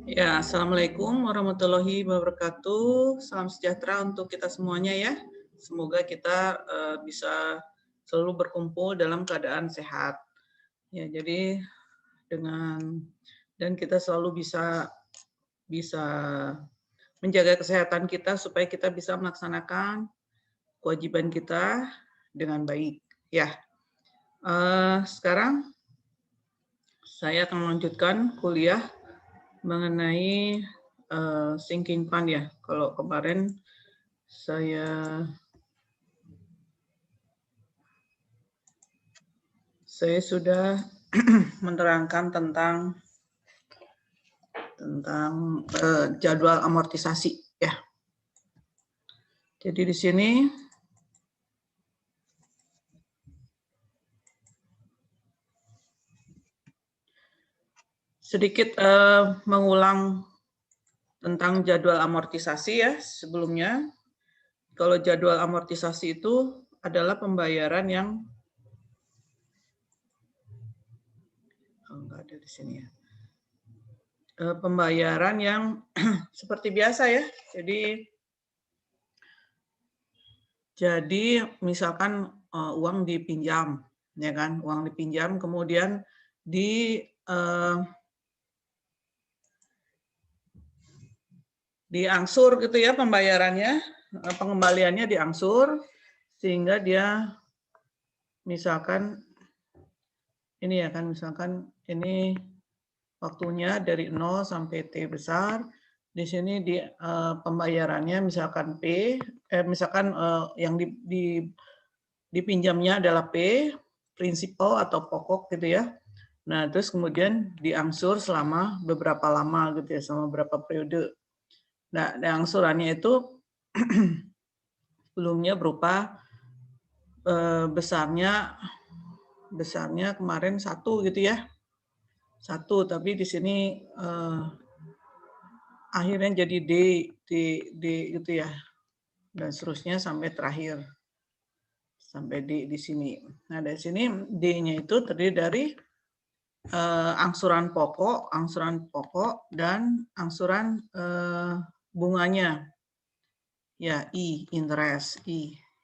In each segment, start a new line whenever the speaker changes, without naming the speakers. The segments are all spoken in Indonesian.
Ya, Assalamualaikum warahmatullahi wabarakatuh. Salam sejahtera untuk kita semuanya ya. Semoga kita bisa selalu berkumpul dalam keadaan sehat. Ya, jadi dan kita selalu bisa bisa menjaga kesehatan kita supaya kita bisa melaksanakan kewajiban kita dengan baik. Ya, sekarang saya akan melanjutkan kuliah mengenai sinking fund ya. Kalau kemarin saya sudah menerangkan tentang jadwal amortisasi ya. Jadi di sini sedikit mengulang tentang jadwal amortisasi ya sebelumnya. Kalau jadwal amortisasi itu adalah pembayaran yang enggak ada di sini ya. Pembayaran yang seperti biasa ya. Jadi misalkan uang dipinjam, ya kan? Uang dipinjam kemudian diangsur gitu ya pembayarannya, pengembaliannya diangsur sehingga dia misalkan ini ya kan, misalkan ini waktunya dari 0 sampai T besar. Di sini pembayarannya misalkan yang dipinjamnya adalah P, prinsipal atau pokok gitu ya. Nah, terus kemudian diangsur selama beberapa lama gitu ya, selama beberapa periode. Nah, angsurannya itu sebelumnya berupa besarnya kemarin 1 gitu ya. 1, tapi di sini akhirnya jadi D gitu ya. Dan seterusnya sampai terakhir. Sampai di sini. Nah, dari sini D-nya itu terdiri dari angsuran pokok dan angsuran bunganya. Ya, interest,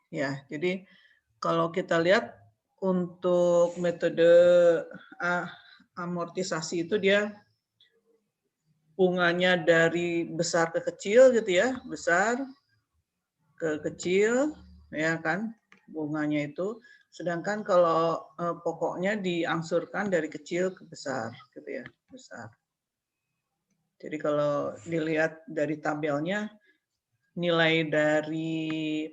Ya, jadi kalau kita lihat untuk metode amortisasi itu dia bunganya dari besar ke kecil gitu ya, besar ke kecil, ya kan, bunganya itu. Sedangkan kalau pokoknya diangsurkan dari kecil ke besar, gitu ya, besar. Jadi kalau dilihat dari tabelnya, nilai dari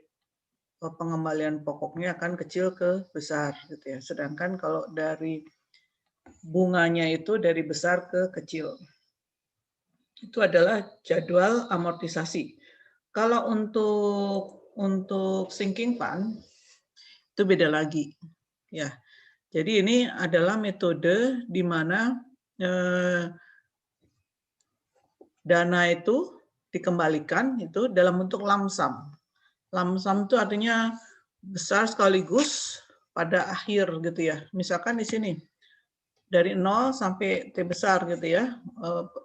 pengembalian pokoknya akan kecil ke besar, gitu ya. Sedangkan kalau dari bunganya itu dari besar ke kecil. Itu adalah jadwal amortisasi. Kalau untuk sinking fund itu beda lagi, ya. Jadi ini adalah metode di mana dana itu dikembalikan itu dalam bentuk lump sum. Lump sum itu artinya besar sekaligus pada akhir gitu ya. Misalkan di sini dari 0 sampai T besar gitu ya,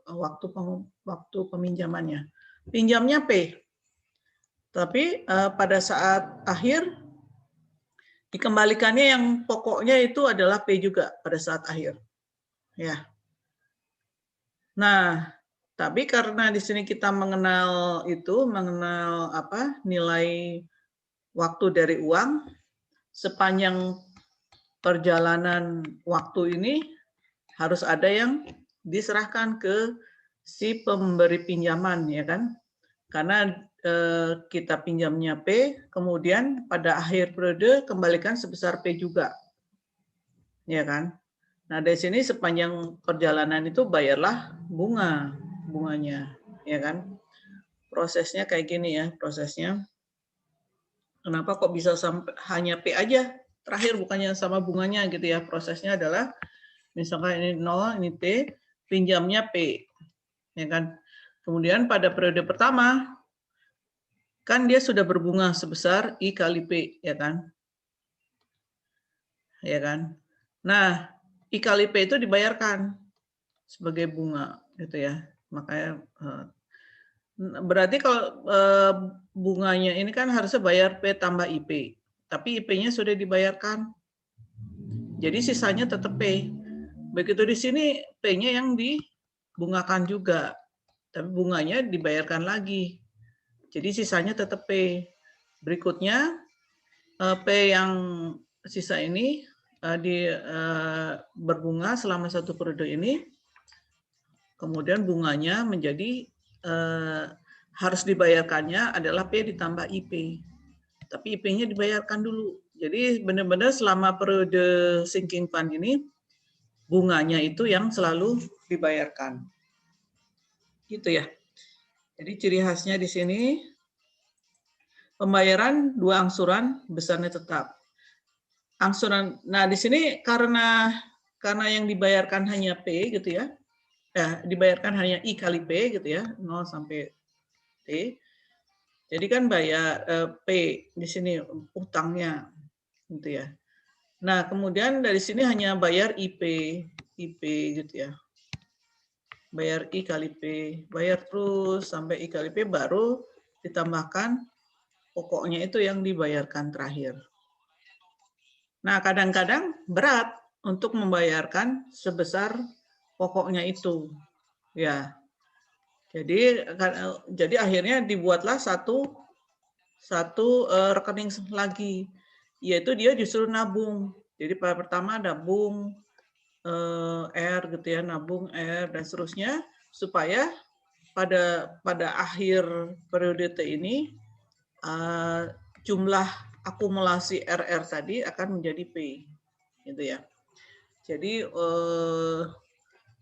waktu peminjamannya. Pinjamnya P. Tapi pada saat akhir dikembalikannya yang pokoknya itu adalah P juga pada saat akhir. Ya. Nah, tapi karena di sini kita mengenal nilai waktu dari uang, sepanjang perjalanan waktu ini harus ada yang diserahkan ke si pemberi pinjaman, ya kan? Karena kita pinjamnya P, kemudian pada akhir periode kembalikan sebesar P juga, ya kan? Nah, dari sini sepanjang perjalanan itu bayarlah bunganya, ya kan? Prosesnya kayak gini ya, prosesnya. Kenapa kok bisa sampai hanya P aja terakhir bukannya sama bunganya gitu ya? Prosesnya adalah misalkan ini 0, ini T, pinjamnya P, ya kan? Kemudian pada periode pertama kan dia sudah berbunga sebesar I kali P, ya kan? Ya kan? Nah, I kali P itu dibayarkan sebagai bunga gitu ya. Makanya berarti kalau bunganya ini kan harusnya bayar P tambah IP, tapi IP-nya sudah dibayarkan. Jadi sisanya tetap P. Begitu di sini P-nya yang dibungakan juga, tapi bunganya dibayarkan lagi. Jadi sisanya tetap P. Berikutnya P yang sisa ini berbunga selama 1 periode ini, kemudian bunganya menjadi harus dibayarkannya adalah P ditambah IP. Tapi IP-nya dibayarkan dulu. Jadi benar-benar selama periode sinking fund ini, bunganya itu yang selalu dibayarkan. Gitu ya. Jadi ciri khasnya di sini, pembayaran 2 angsuran besarnya tetap. Angsuran, nah di sini karena yang dibayarkan hanya P gitu ya, dibayarkan hanya I kali P gitu ya, 0 sampai T. Jadi kan bayar P di sini utangnya gitu ya. Nah, kemudian dari sini hanya bayar IP gitu ya. Bayar I kali P, bayar terus sampai I kali P baru ditambahkan pokoknya itu yang dibayarkan terakhir. Nah, kadang-kadang berat untuk membayarkan sebesar pokoknya itu. Ya. Jadi akhirnya dibuatlah satu rekening lagi, yaitu dia justru nabung. Jadi pertama nabung R gitu ya, nabung R dan seterusnya supaya pada akhir periode T ini jumlah akumulasi RR tadi akan menjadi P, gitu ya. Jadi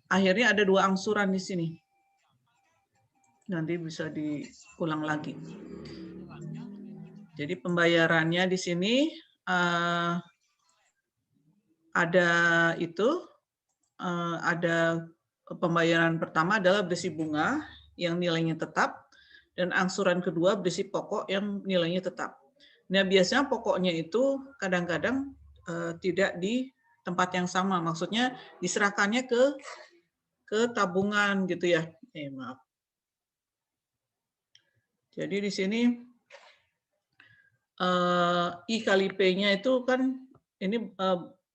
akhirnya ada 2 angsuran di sini. Nanti bisa diulang lagi. Jadi pembayarannya di sini ada ada pembayaran pertama adalah berisi bunga yang nilainya tetap, dan angsuran kedua berisi pokok yang nilainya tetap. Nah, biasanya pokoknya itu kadang-kadang tidak di tempat yang sama, maksudnya diserahkannya ke tabungan gitu ya. Maaf. Jadi di sini I kali P-nya itu kan ini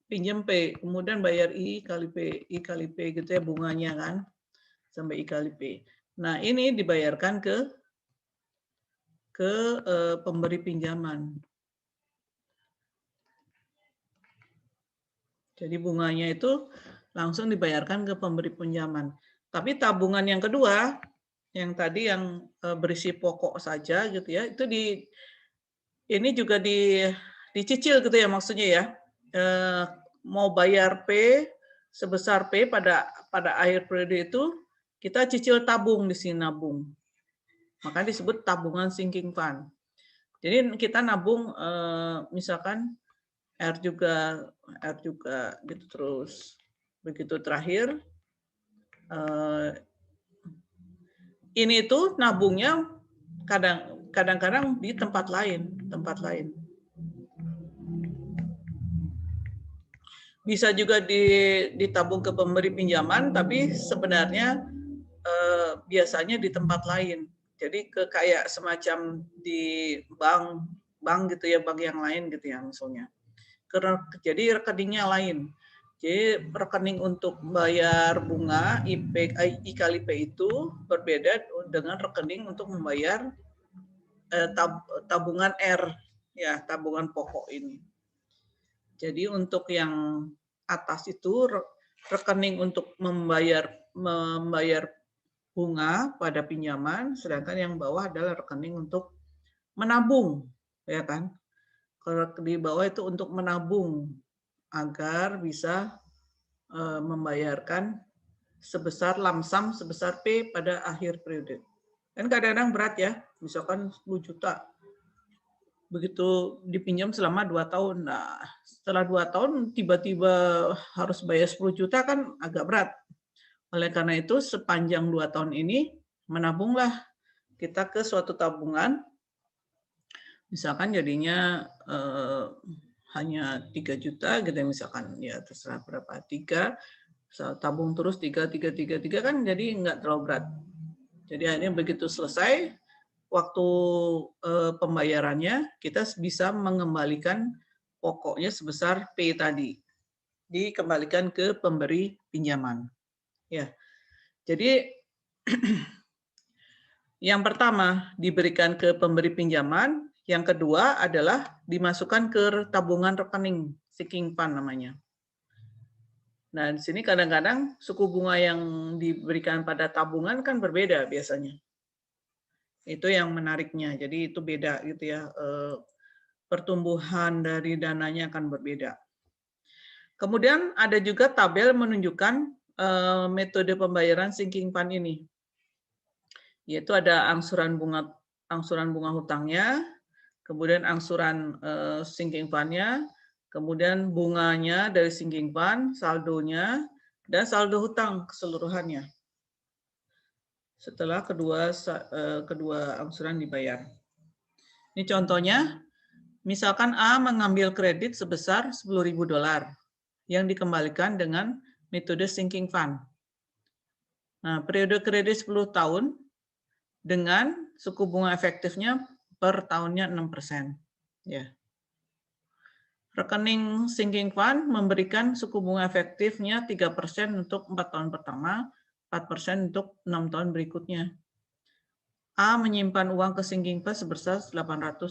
pinjam P, kemudian bayar I kali P gitu ya, bunganya kan sampai I kali P. Nah, ini dibayarkan ke pemberi pinjaman. Jadi bunganya itu langsung dibayarkan ke pemberi pinjaman. Tapi tabungan yang kedua, yang tadi yang berisi pokok saja gitu ya, itu ini juga dicicil gitu ya maksudnya ya. Mau bayar P sebesar P pada akhir periode itu, kita cicil tabung di sini, nabung. Maka disebut tabungan sinking fund. Jadi kita nabung misalkan R juga gitu terus. Begitu terakhir ini tuh nabungnya kadang-kadang di tempat lain. Bisa juga ditabung ke pemberi pinjaman, tapi sebenarnya biasanya di tempat lain. Jadi kayak semacam di bank gitu ya, bank yang lain gitu ya misalnya. Jadi rekeningnya lain. Jadi rekening untuk bayar bunga I kali P itu berbeda dengan rekening untuk membayar tabungan R ya, tabungan pokok ini. Jadi untuk yang atas itu rekening untuk membayar bunga pada pinjaman, sedangkan yang bawah adalah rekening untuk menabung, ya kan? Kalau di bawah itu untuk menabung agar bisa membayarkan sebesar lamsam sebesar P pada akhir periode. Kan kadang-kadang berat ya, misalkan 10 juta. Begitu dipinjam selama 2 tahun. Nah, setelah 2 tahun tiba-tiba harus bayar 10 juta kan agak berat. Oleh karena itu sepanjang 2 tahun ini menabunglah kita ke suatu tabungan. Misalkan jadinya hanya 3 juta gitu ya, misalkan ya terserah berapa, 3, tabung terus 3 kan jadi nggak terlalu berat. Jadi akhirnya begitu selesai waktu pembayarannya, kita bisa mengembalikan pokoknya sebesar P tadi, dikembalikan ke pemberi pinjaman. Ya, jadi yang pertama diberikan ke pemberi pinjaman, yang kedua adalah dimasukkan ke tabungan rekening sinking fund namanya. Nah, di sini kadang-kadang suku bunga yang diberikan pada tabungan kan berbeda biasanya. Itu yang menariknya. Jadi itu beda gitu ya. Pertumbuhan dari dananya akan berbeda. Kemudian ada juga tabel menunjukkan metode pembayaran sinking fund ini. Yaitu ada angsuran bunga hutangnya, kemudian angsuran sinking fund-nya, kemudian bunganya dari sinking fund, saldonya, dan saldo hutang keseluruhannya setelah kedua angsuran dibayar. Ini contohnya, misalkan A mengambil kredit sebesar $10.000 yang dikembalikan dengan metode sinking fund. Nah, periode kredit 10 tahun dengan suku bunga efektifnya per tahunnya 6%. Ya. Rekening sinking fund memberikan suku bunga efektifnya 3% untuk 4 tahun pertama, 4% untuk 6 tahun berikutnya. A menyimpan uang ke sinking fund sebesar $800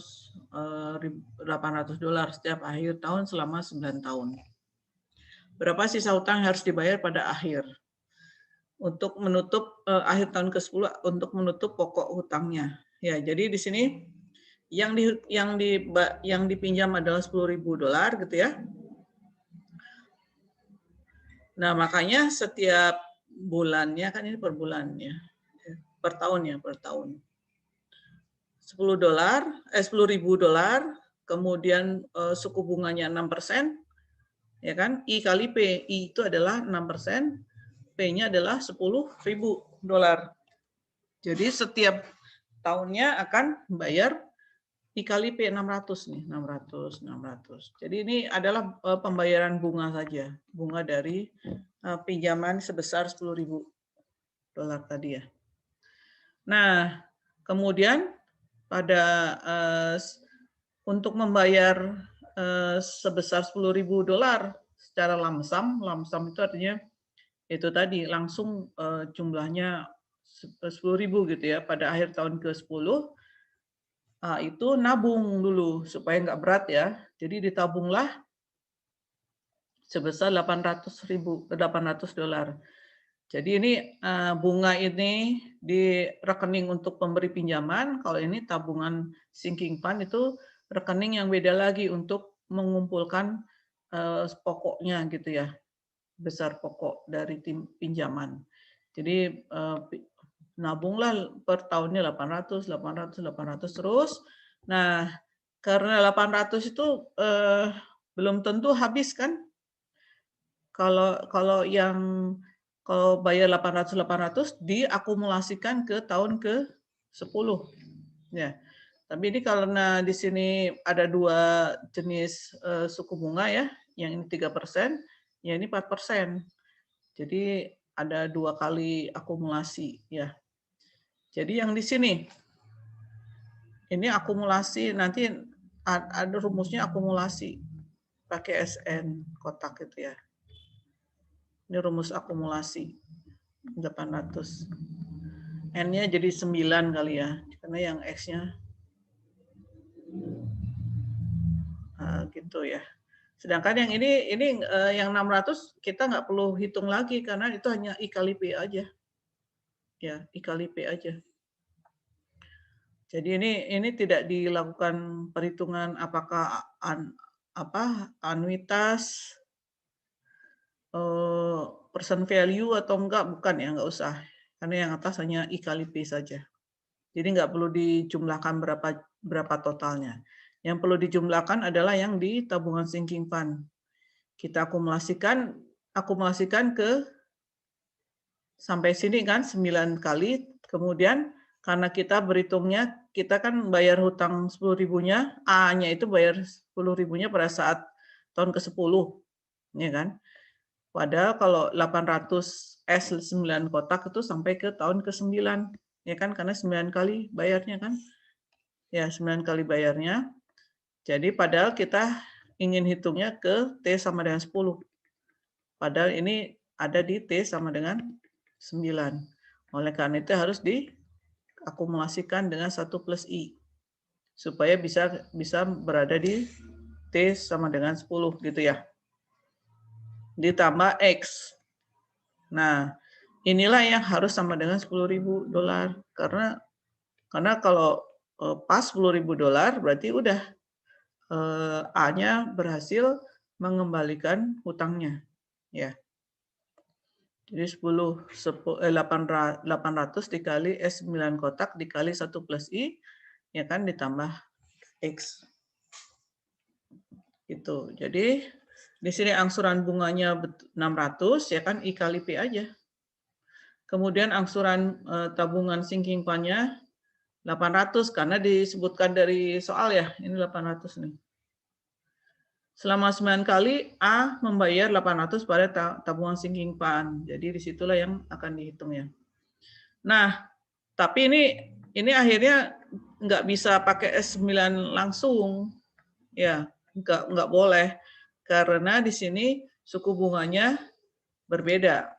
setiap akhir tahun selama 9 tahun. Berapa sisa hutang harus dibayar pada akhir? Untuk menutup akhir tahun ke-10 untuk menutup pokok hutangnya. Ya, jadi di sini yang dipinjam adalah $10.000 gitu ya. Nah, makanya setiap bulannya kan ini per bulannya. Per tahun ya, per tahun. $10.000, kemudian suku bunganya 6%, ya kan? I kali P, I itu adalah 6%, P-nya adalah $10.000. Jadi setiap tahunnya akan bayar I kali P 600 nih, 600. Jadi ini adalah pembayaran bunga saja, bunga dari pinjaman sebesar $10.000 tadi ya. Nah, kemudian pada untuk membayar sebesar $10.000 secara lamsam itu artinya itu tadi langsung jumlahnya 10.000 gitu ya pada akhir tahun ke-10. Itu nabung dulu supaya nggak berat ya. Jadi ditabunglah sebesar $800. Jadi ini bunga ini di rekening untuk pemberi pinjaman. Kalau ini tabungan sinking fund itu rekening yang beda lagi untuk mengumpulkan pokoknya gitu ya, besar pokok dari pinjaman. Jadi nabunglah per tahunnya 800 terus. Nah, karena 800 itu belum tentu habis kan? Kalau bayar 800 diakumulasikan ke tahun ke-10. Ya. Tapi ini karena di sini ada 2 jenis suku bunga ya, yang ini 3%, yang ini 4%. Jadi ada 2 kali akumulasi ya. Jadi yang di sini ini akumulasi, nanti ada rumusnya akumulasi pakai SN kotak itu ya. Ini rumus akumulasi 800. N-nya jadi 9 kali ya, karena yang X-nya gitu ya. Sedangkan yang ini yang 600 kita nggak perlu hitung lagi karena itu hanya I kali P aja. Ya, I kali P aja. Jadi ini tidak dilakukan perhitungan apakah anuitas, percent value atau enggak, bukan ya, enggak usah. Karena yang atas hanya I kali P saja. Jadi enggak perlu dijumlahkan berapa totalnya. Yang perlu dijumlahkan adalah yang di tabungan sinking fund. Kita akumulasikan ke sampai sini kan 9 kali, kemudian karena kita berhitungnya, kita kan bayar hutang 10.000-nya, A-nya itu bayar 10.000-nya pada saat tahun ke-10, ya kan? Padahal kalau 800 S 9 kotak itu sampai ke tahun ke-9. Ya kan, karena 9 kali bayarnya kan. Ya, 9 kali bayarnya. Jadi padahal kita ingin hitungnya ke T sama dengan 10. Padahal ini ada di T sama dengan 9. Oleh karena itu harus diakumulasikan dengan 1 plus I. Supaya bisa berada di T sama dengan 10 gitu ya. Ditambah X. Nah, inilah yang harus sama dengan $10.000. Karena kalau pas $10.000 berarti udah A-nya berhasil mengembalikan hutangnya. Ya. Jadi 800 dikali S9 kotak dikali 1 plus I, ya kan, ditambah X. Itu. Jadi di sini angsuran bunganya 600, ya kan, I kali P aja. Kemudian angsuran tabungan sinking fund-nya 800 karena disebutkan dari soal ya, ini 800 nih. Selama 9 kali A membayar 800 pada tabungan sinking fund. Jadi disitulah yang akan dihitung ya. Nah, tapi ini akhirnya nggak bisa pakai S9 langsung. Ya, nggak boleh. Karena di sini suku bunganya berbeda.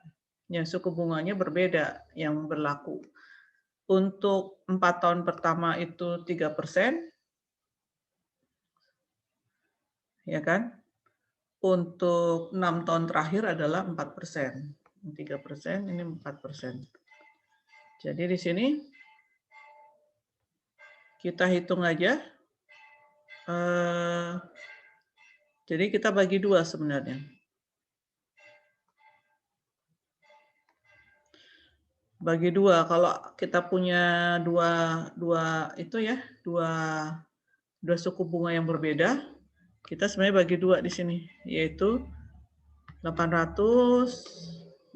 Ya, suku bunganya berbeda yang berlaku. Untuk 4 tahun pertama itu 3%, ya kan? Untuk 6 tahun terakhir adalah 4%. 3%, ini 4%. Jadi di sini kita hitung aja. Jadi kita bagi 2 sebenarnya. Bagi 2, kalau kita punya dua itu ya, dua suku bunga yang berbeda, kita sebenarnya bagi 2 di sini, yaitu 800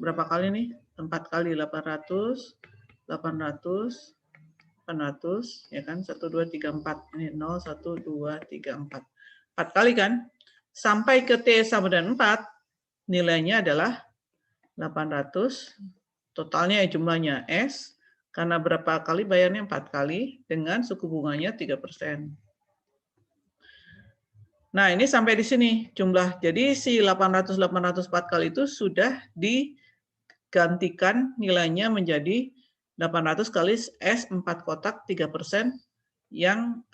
berapa kali nih? 4 kali 800 ya kan, 1 2 3 4. Ini 0 1 2 3 4. 4 kali kan? Sampai ke T sama dengan 4, nilainya adalah 800. Totalnya jumlahnya S, karena berapa kali bayarnya 4 kali, dengan suku bunganya 3%. Nah, ini sampai di sini jumlah. Jadi si 800 4 kali itu sudah digantikan nilainya menjadi 800 kali S 4 kotak 3% yang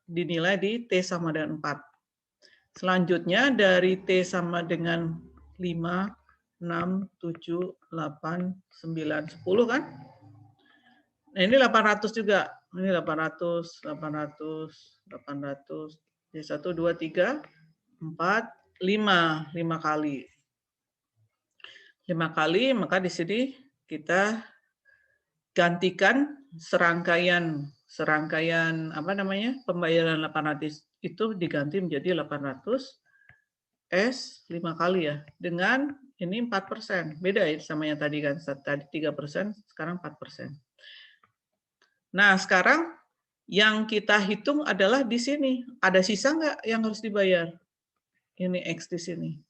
dinilai di T sama dengan 4. Selanjutnya dari T sama dengan 5, 6, 7, 8, 9, 10 kan? Nah, ini 800 juga. Ini 800, 800. Jadi 1, 2, 3, 4, 5. 5 kali. 5 kali, maka di sini kita gantikan serangkaian apa namanya, pembayaran 800 itu diganti menjadi 800 S 5 kali ya, dengan ini 4%. Beda ya sama yang tadi kan, tadi 3%, sekarang 4%. Nah, sekarang yang kita hitung adalah di sini. Ada sisa nggak yang harus dibayar? Ini X di sini.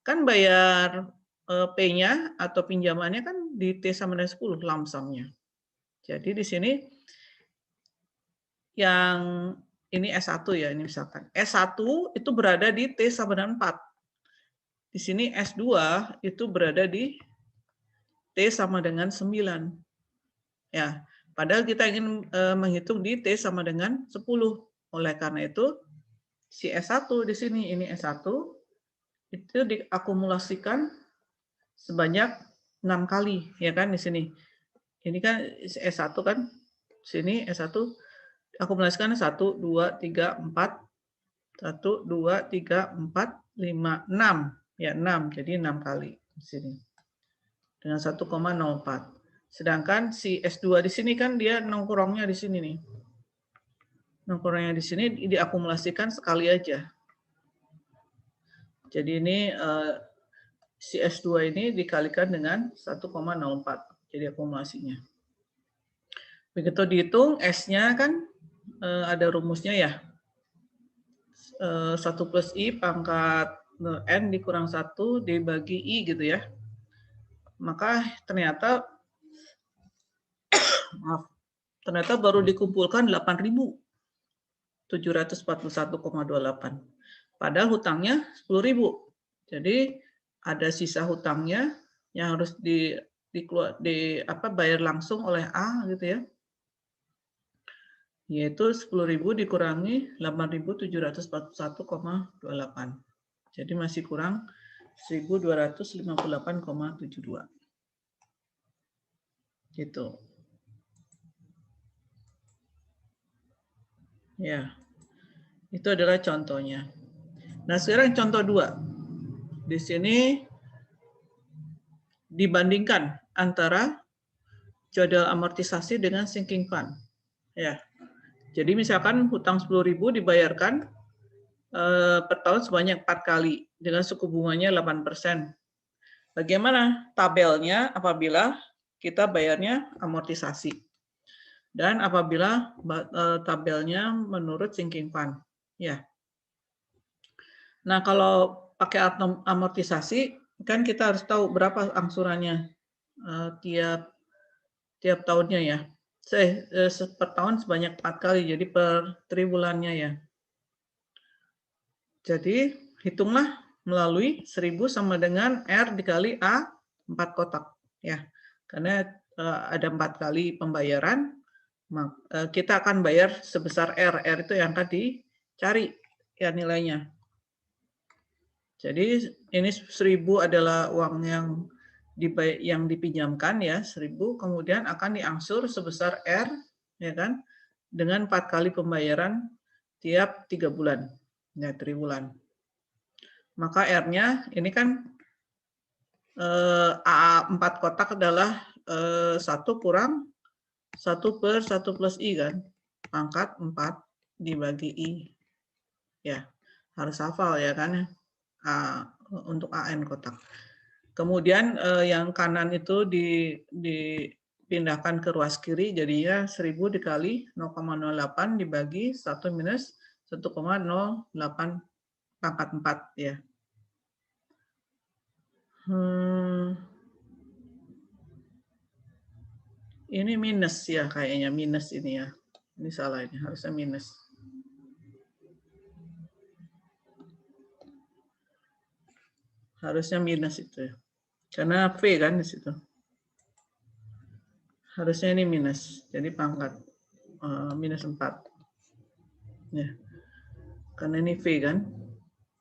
Kan bayar P-nya atau pinjamannya kan di T sama dengan 10 lump sum-nya. Jadi di sini yang ini S1 ya, ini misalkan. S1 itu berada di T sama dengan 4. Di sini S2 itu berada di T sama dengan 9. Ya, padahal kita ingin menghitung di T sama dengan 10. Oleh karena itu, si S1 di sini, ini S1, itu diakumulasikan sebanyak 6 kali, ya kan, di sini. Ini kan S1 kan, sini S1 akumulasikan 1, 2, 3, 4, 1, 2, 3, 4, 5, 6. Ya, 6, jadi 6 kali di sini. Dengan 1,04. Sedangkan si S2 di sini kan dia nongkrongnya di sini nih. Nongkrongnya di sini diakumulasikan sekali aja. Jadi ini si S2 ini dikalikan dengan 1,04. Jadi akumulasinya. Begitu dihitung, S-nya kan ada rumusnya ya. 1 plus I pangkat N dikurang 1 dibagi I gitu ya. Maka ternyata maaf, ternyata baru dikumpulkan 8.741,28. Padahal hutangnya 10.000. Jadi ada sisa hutangnya yang harus bayar langsung oleh A gitu ya. Yaitu 10.000 dikurangi 8.741,28. Jadi masih kurang 1.258,72. Gitu. Ya. Itu adalah contohnya. Nah, sekarang contoh 2. Di sini dibandingkan antara jadwal amortisasi dengan sinking fund. Ya. Jadi misalkan hutang 10.000 dibayarkan per tahun sebanyak 4 kali dengan suku bunganya 8%. Bagaimana tabelnya apabila kita bayarnya amortisasi? Dan apabila tabelnya menurut sinking fund. Ya. Nah, kalau pakai amortisasi kan kita harus tahu berapa angsurannya tiap tahunnya ya. Per tahun sebanyak 4 kali, jadi per triwulannya ya. Jadi hitunglah melalui 1.000 sama dengan R dikali A 4 kotak ya. Karena ada 4 kali pembayaran, kita akan bayar sebesar R. R itu yang akan dicari ya nilainya. Jadi ini 1.000 adalah uang yang dipinjamkan ya, 1.000, kemudian akan diangsur sebesar R ya kan, dengan 4 kali pembayaran tiap 3 bulan ya, triwulan. Maka R-nya ini kan A 4 kotak adalah 1 kurang 1 per 1 plus I kan, pangkat 4 dibagi I. Ya, harus hafal ya kan, untuk AN kotak. Kemudian yang kanan itu dipindahkan ke ruas kiri, jadinya 1.000 dikali 0,08 dibagi 1 minus 1,08 pangkat 4 ya. Ini minus ya kayaknya, minus ini ya. Ini salah, ini harusnya minus. Harusnya minus itu ya. Karena V kan di situ. Harusnya ini minus. Jadi pangkat minus 4. Ya. Karena ini V kan.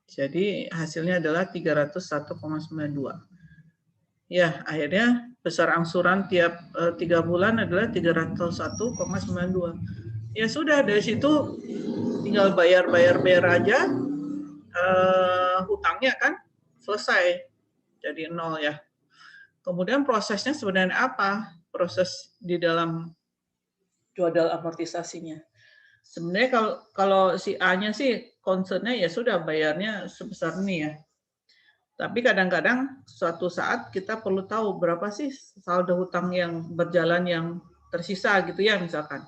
Jadi hasilnya adalah 301,92. Ya, akhirnya besar angsuran tiap 3 bulan adalah 301,92. Ya sudah, dari situ tinggal bayar aja hutangnya kan selesai. Jadi 0 ya. Kemudian prosesnya sebenarnya apa? Proses di dalam jadwal amortisasinya. Sebenarnya kalau si A-nya sih concern-nya ya sudah bayarnya sebesar ini ya. Tapi kadang-kadang suatu saat kita perlu tahu berapa sih saldo hutang yang berjalan yang tersisa gitu ya misalkan.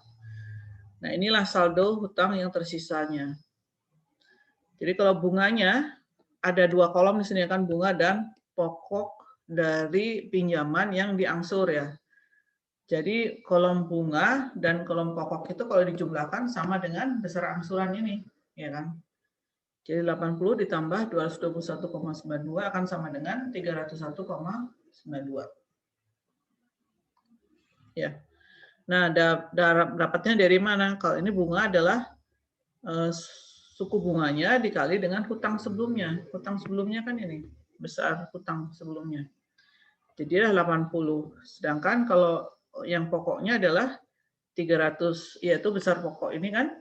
Nah, inilah saldo hutang yang tersisanya. Jadi kalau bunganya ada 2 kolom di sini kan, bunga dan pokok dari pinjaman yang diangsur ya. Jadi kolom bunga dan kolom pokok itu kalau dijumlahkan sama dengan besar angsuran ini, ya kan? Jadi 80 ditambah 221,92 akan sama dengan 301,92. Ya. Nah, dapatnya dari mana? Kalau ini bunga adalah suku bunganya dikali dengan hutang sebelumnya. Hutang sebelumnya kan ini besar hutang sebelumnya. Jadi 80. Sedangkan kalau yang pokoknya adalah 300, yaitu besar pokok ini kan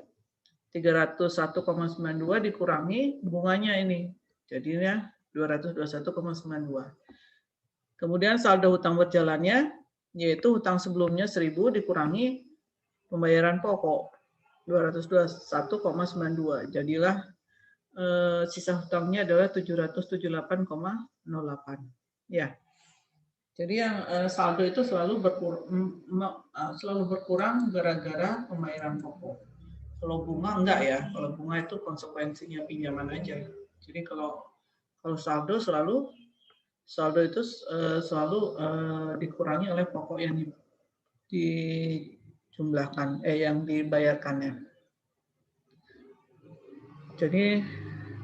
301,92 dikurangi bunganya ini. Jadinya 221,92. Kemudian saldo hutang berjalannya yaitu hutang sebelumnya 1.000 dikurangi pembayaran pokok 221,92. Jadilah sisa hutangnya adalah 778,08. Ya. Jadi yang saldo itu selalu berkurang gara-gara pembayaran pokok. Kalau bunga enggak ya. Kalau bunga itu konsekuensinya pinjaman aja. Jadi kalau saldo itu selalu dikurangi oleh pokok yang jumlahkan yang dibayarkannya. Jadi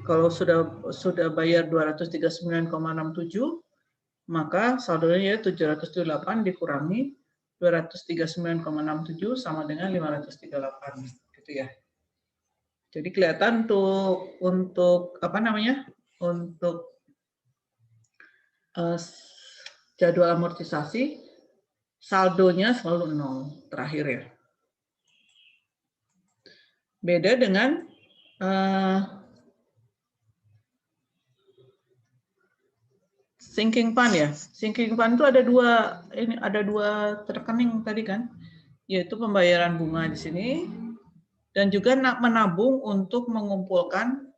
kalau sudah bayar 239,67, maka saldonya ya 708 dikurangi 239,67 sama dengan 538 gitu ya. Jadi kelihatan untuk apa namanya? Untuk jadwal amortisasi saldonya selalu 0 terakhir ya. Beda dengan sinking fund ya. Sinking fund itu ada dua rekening tadi kan, yaitu pembayaran bunga di sini dan juga menabung untuk mengumpulkan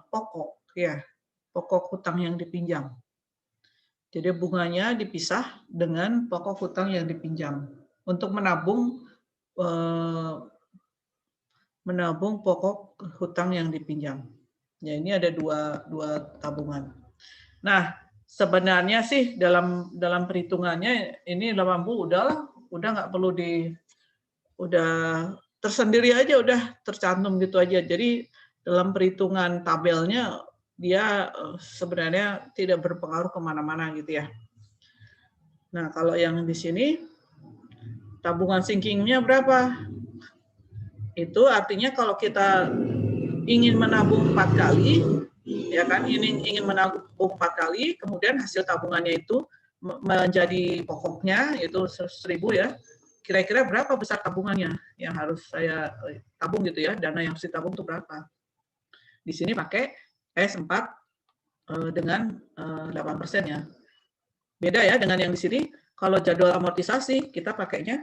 pokok ya, pokok hutang yang dipinjam. Jadi bunganya dipisah dengan pokok hutang yang dipinjam untuk menabung pokok hutang yang dipinjam. Ya, ini ada dua tabungan. Nah, sebenarnya sih dalam perhitungannya ini 80 udah nggak perlu udah tersendiri aja, udah tercantum gitu aja. Jadi dalam perhitungan tabelnya dia sebenarnya tidak berpengaruh kemana-mana gitu ya. Nah, kalau yang di sini tabungan sinkingnya berapa? Itu artinya kalau kita ingin menabung 4 kali, ya kan, ingin menabung 4 kali, kemudian hasil tabungannya itu menjadi pokoknya itu 1.000 ya. Kira-kira berapa besar tabungannya yang harus saya tabung gitu ya, dana yang harus ditabung itu berapa? Di sini pakai S4 dengan 8% ya. Beda ya dengan yang di sini, kalau jadwal amortisasi kita pakainya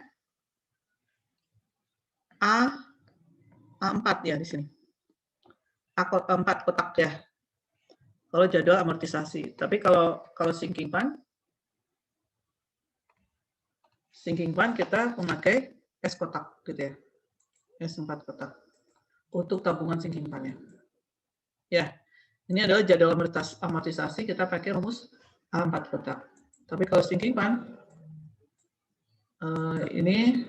A4 ya di sini. A4 kotak ya. Kalau jadwal amortisasi. Tapi kalau sinking fund kita memakai S kotak gitu ya. S4 kotak. Untuk tabungan sinking fund-nya. Ya. Ini adalah jadwal amortisasi, kita pakai rumus A4 kotak. Tapi kalau sinking fund ini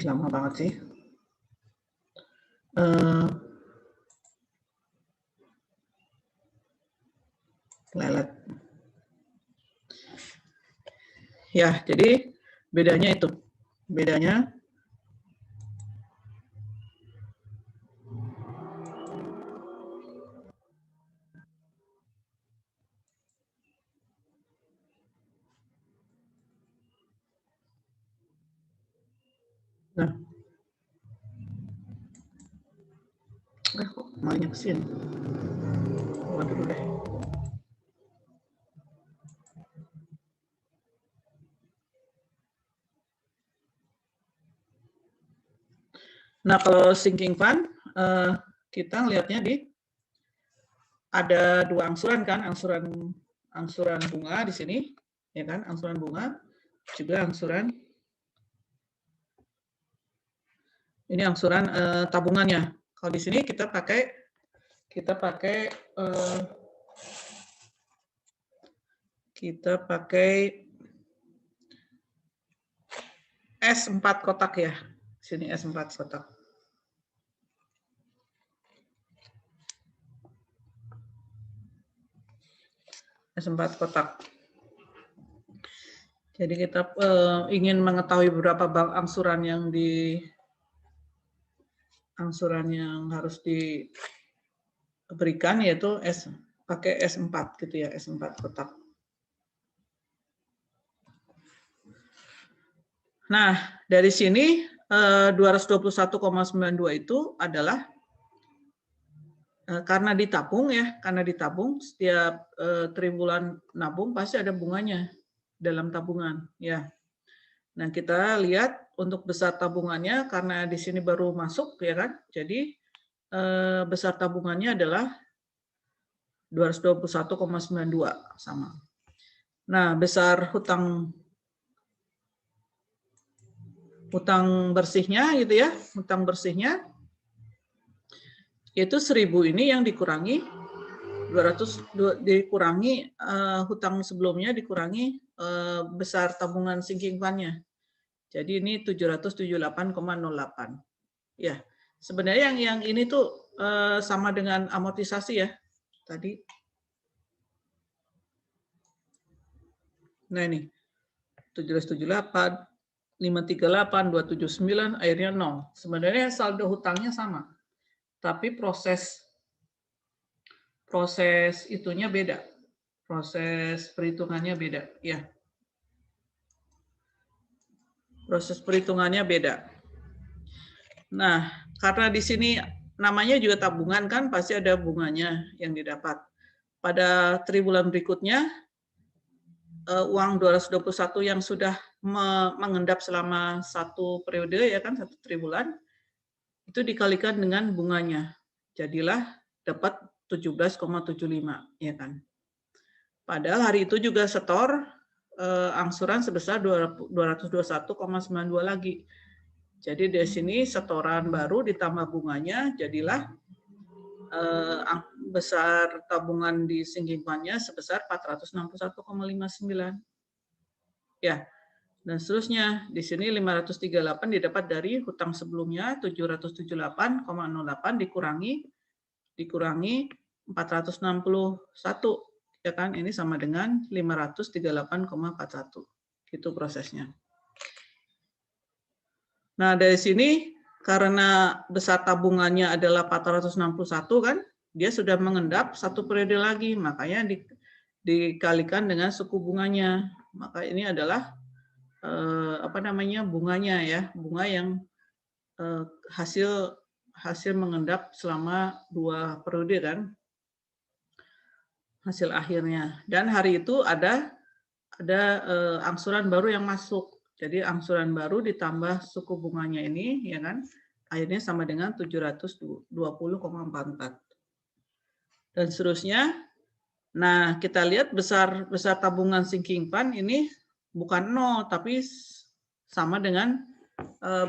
lama banget sih. Lelet. Ya, jadi bedanya itu. Bedanya kok malingnya kesini. Dulu deh. Nah, kalau sinking fund, kita lihatnya ada dua angsuran kan, angsuran bunga di sini, ya kan, angsuran bunga, juga angsuran, ini angsuran tabungannya. Kalau di sini kita pakai S4 kotak ya. Sini S4 kotak. S4 kotak. Jadi kita ingin mengetahui berapa bank angsuran yang harus diberikan, yaitu pakai S4 gitu ya, S4 kotak. Nah, dari sini 221,92 itu adalah karena ditabung ya, setiap triwulan nabung pasti ada bunganya dalam tabungan ya. Nah, kita lihat untuk besar tabungannya karena di sini baru masuk ya kan. Jadi besar tabungannya adalah 221,92 sama. Nah, besar hutang bersihnya gitu ya, hutang bersihnya itu 1.000 ini yang dikurangi 200 hutang sebelumnya dikurangi besar tabungan sinking fund-nya. Jadi ini 778,08. Ya, sebenarnya yang ini tuh sama dengan amortisasi ya tadi. Nah ini 778, 538, 279, akhirnya 0. Sebenarnya saldo hutangnya sama, tapi proses itunya beda. Proses perhitungannya beda, ya. Proses perhitungannya beda. Nah, karena di sini namanya juga tabungan kan, pasti ada bunganya yang didapat. Pada triwulan berikutnya, uang 221 yang sudah mengendap selama satu periode, ya kan, satu triwulan, itu dikalikan dengan bunganya. Jadilah dapat 17,75, ya kan. Padahal hari itu juga setor angsuran sebesar 221,92 lagi. Jadi dari sini setoran baru ditambah bunganya, jadilah besar tabungan di sinking fund-nya sebesar 461,59. Ya, dan seterusnya. Di sini 538 didapat dari hutang sebelumnya 778,08 dikurangi 461, ya kan? Ini sama dengan 538,41. Itu prosesnya. Nah, dari sini karena besar tabungannya adalah 461 kan, dia sudah mengendap satu periode lagi, makanya dikalikan dengan suku bunganya. Maka ini adalah bunganya ya, bunga yang hasil mengendap selama 2 periode kan, hasil akhirnya. Dan hari itu ada angsuran baru yang masuk. Jadi angsuran baru ditambah suku bunganya ini, ya kan, akhirnya sama dengan 720,44. Dan seterusnya. Nah, kita lihat besar tabungan sinking fund ini bukan 0, tapi sama dengan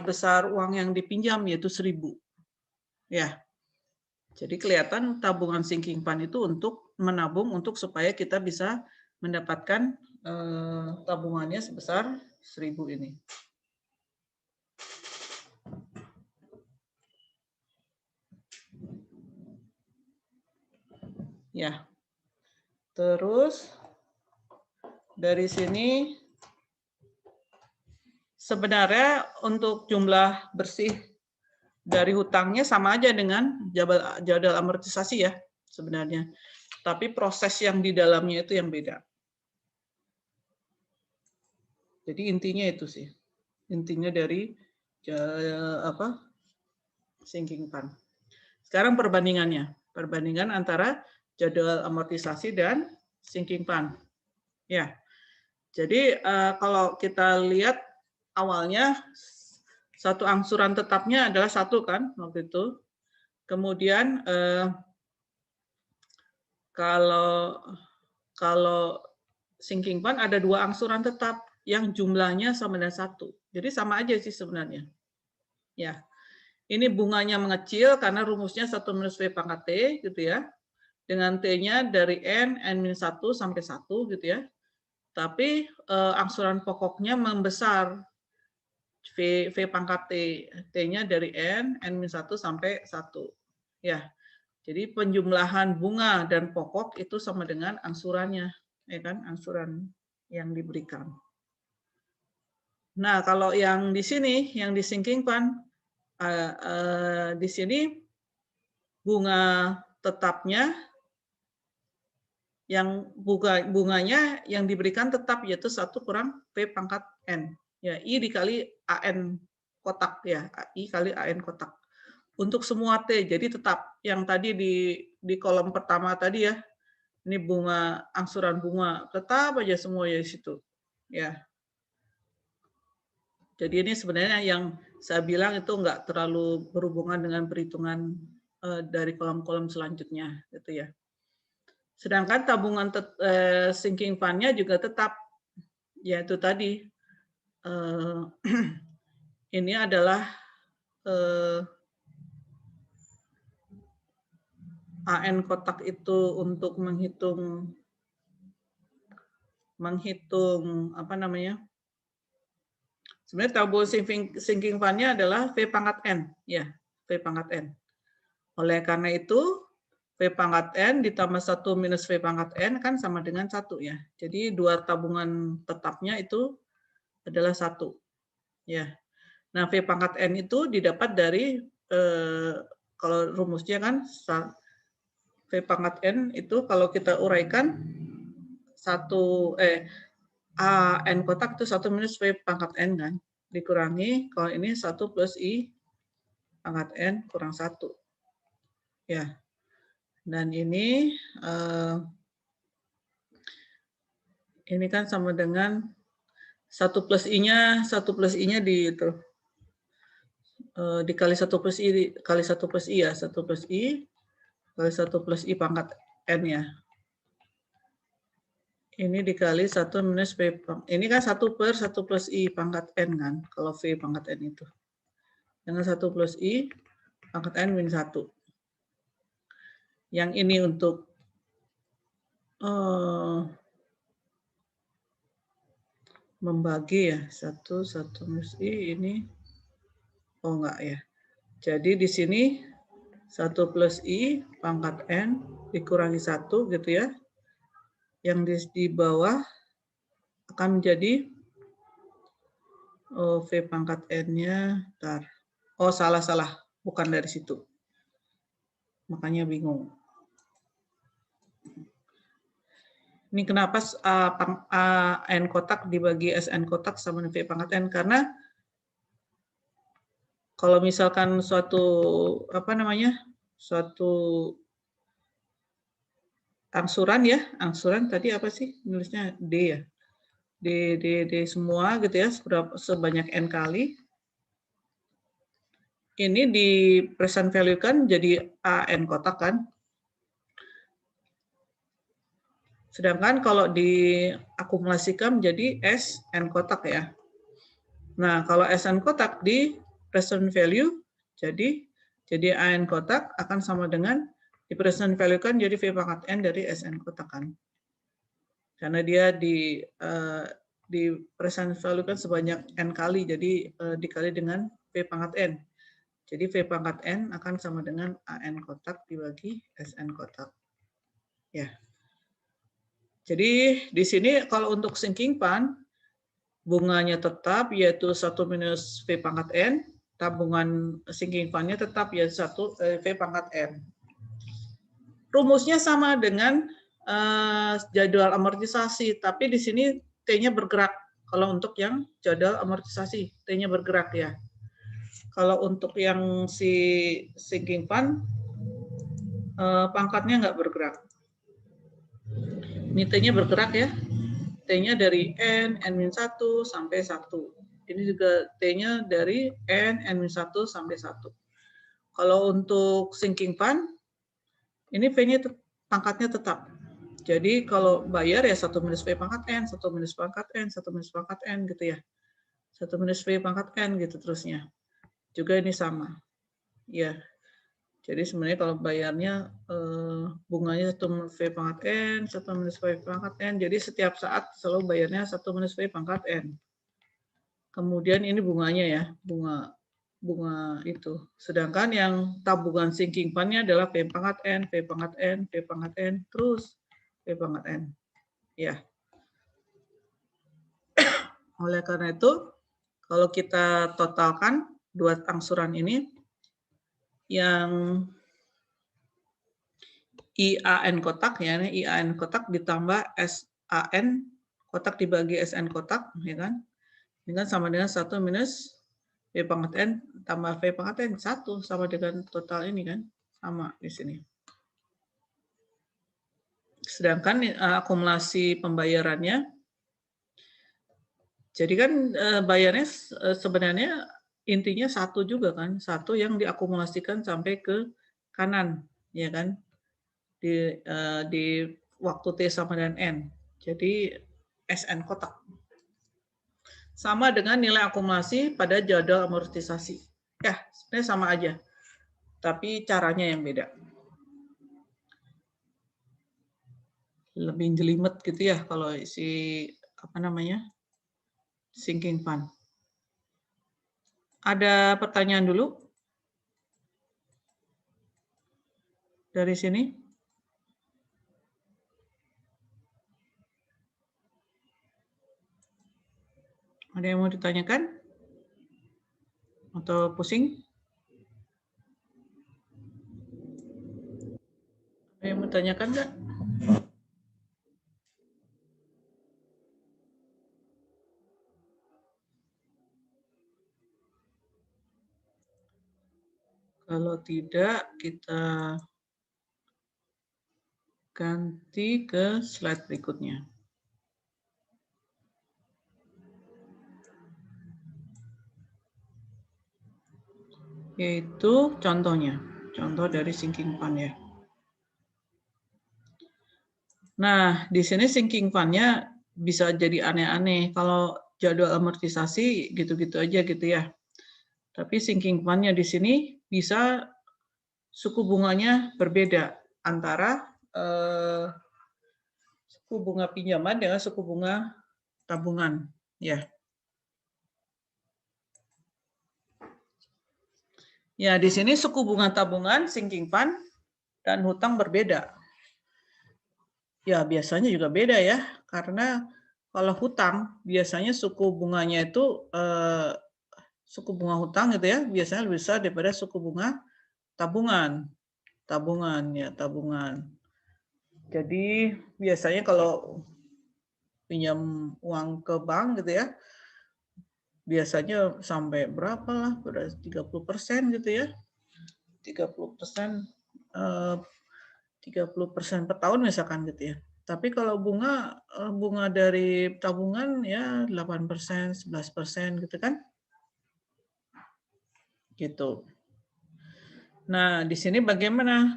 besar uang yang dipinjam, yaitu 1.000. Ya. Jadi kelihatan tabungan sinking fund itu untuk menabung untuk supaya kita bisa mendapatkan tabungannya sebesar 1.000 ini. Ya. Terus dari sini sebenarnya untuk jumlah bersih dari hutangnya sama aja dengan jadwal amortisasi ya sebenarnya. Tapi proses yang di dalamnya itu yang beda. Jadi intinya itu sih. Intinya dari sinking fund. Sekarang perbandingannya. Perbandingan antara jadwal amortisasi dan sinking fund. Ya. Jadi kalau kita lihat awalnya satu angsuran tetapnya adalah 1 kan waktu itu. Kemudian kalau sinking fund ada 2 angsuran tetap yang jumlahnya sama dengan 1. Jadi sama aja sih sebenarnya. Ya. Ini bunganya mengecil karena rumusnya 1 minus V pangkat T gitu ya. Dengan T-nya dari N-1 sampai 1 gitu ya. Tapi angsuran pokoknya membesar. V pangkat T-nya dari N-1 sampai 1. Ya. Jadi penjumlahan bunga dan pokok itu sama dengan angsurannya, ya kan? Angsuran yang diberikan. Nah, kalau yang di sini, yang di sinking fund, di sini bunga tetapnya yang bunganya yang diberikan tetap yaitu 1 kurang P pangkat N. Ya, I dikali AN kotak ya, I kali AN kotak. Untuk semua T, jadi tetap yang tadi di kolom pertama tadi ya, ini bunga, angsuran bunga, tetap aja semua ya di situ. Ya. Jadi ini sebenarnya yang saya bilang itu enggak terlalu berhubungan dengan perhitungan dari kolom-kolom selanjutnya, gitu ya. Sedangkan tabungan sinking fund-nya juga tetap, yaitu tadi ini adalah AN kotak itu untuk menghitung Sebenarnya tabungan sinking fund-nya adalah V pangkat N, ya, V pangkat N. Oleh karena itu, V pangkat N ditambah 1 minus V pangkat N kan sama dengan 1 ya. Jadi dua tabungan tetapnya itu adalah 1. Ya. Nah, V pangkat N itu didapat dari kalau rumusnya kan V pangkat N itu kalau kita uraikan A N kotak itu 1 minus V pangkat N kan, dikurangi kalau ini 1 plus I pangkat N kurang 1. Ya. Dan ini kan sama dengan 1 plus I-nya di itu dikali 1 plus I kali 1 plus I ya, 1 plus I kali 1 plus I pangkat N ya. Ini dikali 1 minus V pangkat. Ini kan 1 per 1 plus I pangkat N kan, kalau V pangkat N itu. Dengan 1 plus I pangkat N min 1. Yang ini untuk membagi ya, 1 minus I ini, oh enggak ya. Jadi di sini 1 plus I pangkat N dikurangi 1 gitu ya. Yang di bawah akan menjadi V pangkat N-nya, salah, bukan dari situ. Makanya bingung. Ini kenapa N kotak dibagi SN kotak sama V pangkat N? Karena kalau misalkan suatu angsuran tadi apa sih nulisnya D ya, D semua gitu ya, sebanyak N kali, ini di present value kan jadi AN kotak kan, sedangkan kalau diakumulasikan menjadi SN kotak ya. Nah, kalau SN kotak di present value jadi AN kotak akan sama dengan di present value kan jadi V pangkat N dari SN kotak kan. Karena dia di present value kan sebanyak N kali, jadi dikali dengan V pangkat N. Jadi V pangkat N akan sama dengan AN kotak dibagi SN kotak. Ya. Jadi di sini kalau untuk sinking fund, bunganya tetap yaitu 1 minus V pangkat N, tabungan sinking fund-nya tetap yaitu 1 V pangkat N. Rumusnya sama dengan jadwal amortisasi, tapi di sini T-nya bergerak. Kalau untuk yang jadwal amortisasi, T-nya bergerak ya. Kalau untuk yang si sinking fund, pangkatnya nggak bergerak. Ini T-nya bergerak ya. T-nya dari N-1 sampai 1. Ini juga T-nya dari N-1 sampai 1. Kalau untuk sinking fund, ini V-nya pangkatnya tetap. Jadi kalau bayar ya 1 minus V pangkat N, 1 minus pangkat N, 1 minus pangkat N gitu ya. 1 minus V pangkat N gitu terusnya. Juga ini sama. Ya. Jadi sebenarnya kalau bayarnya bunganya 1 minus V pangkat N, 1 minus V pangkat N. Jadi setiap saat selalu bayarnya 1 minus V pangkat N. Kemudian ini bunganya ya, bunga itu. Sedangkan yang tabungan sinking fund-nya adalah V pangkat N, V pangkat N, V pangkat N, terus V pangkat N. Ya. Oleh karena itu, kalau kita totalkan dua angsuran ini, yang IAN kotak ya, IAN kotak ditambah SAN kotak dibagi SN kotak, ya kan? Ini kan sama dengan 1 minus V pangkat N tambah V pangkat N, 1 sama dengan total ini kan, sama di sini. Sedangkan akumulasi pembayarannya, jadi kan bayarnya sebenarnya intinya 1 juga kan, 1 yang diakumulasikan sampai ke kanan, ya kan, di waktu T sama dengan N. Jadi SN kotak. Sama dengan nilai akumulasi pada jadwal amortisasi. Ya, sebenarnya sama aja, tapi caranya yang beda. Lebih jelimet gitu ya kalau si sinking fund. Ada pertanyaan dulu dari sini? Ada yang mau ditanyakan? Atau pusing? Ada yang mau ditanyakan nggak? Kalau tidak, kita ganti ke slide berikutnya. Yaitu contohnya, contoh dari sinking fund ya. Nah, di sini sinking fund-nya bisa jadi aneh-aneh. Kalau jadwal amortisasi gitu-gitu aja gitu ya. Tapi sinking fund-nya di sini bisa suku bunganya berbeda antara suku bunga pinjaman dengan suku bunga tabungan. Ya, ya di sini suku bunga tabungan, sinking fund, dan hutang berbeda. Ya biasanya juga beda ya, karena kalau hutang biasanya suku bunganya itu suku bunga hutang gitu ya biasanya lebih besar daripada suku bunga tabungan. Tabungan. Jadi biasanya kalau pinjam uang ke bank gitu ya, biasanya sampai berapa lah, 30% gitu ya. 30%, 30% per tahun misalkan gitu ya. Tapi kalau bunga dari tabungan ya 8%, 11% gitu kan. Gitu. Nah, di sini bagaimana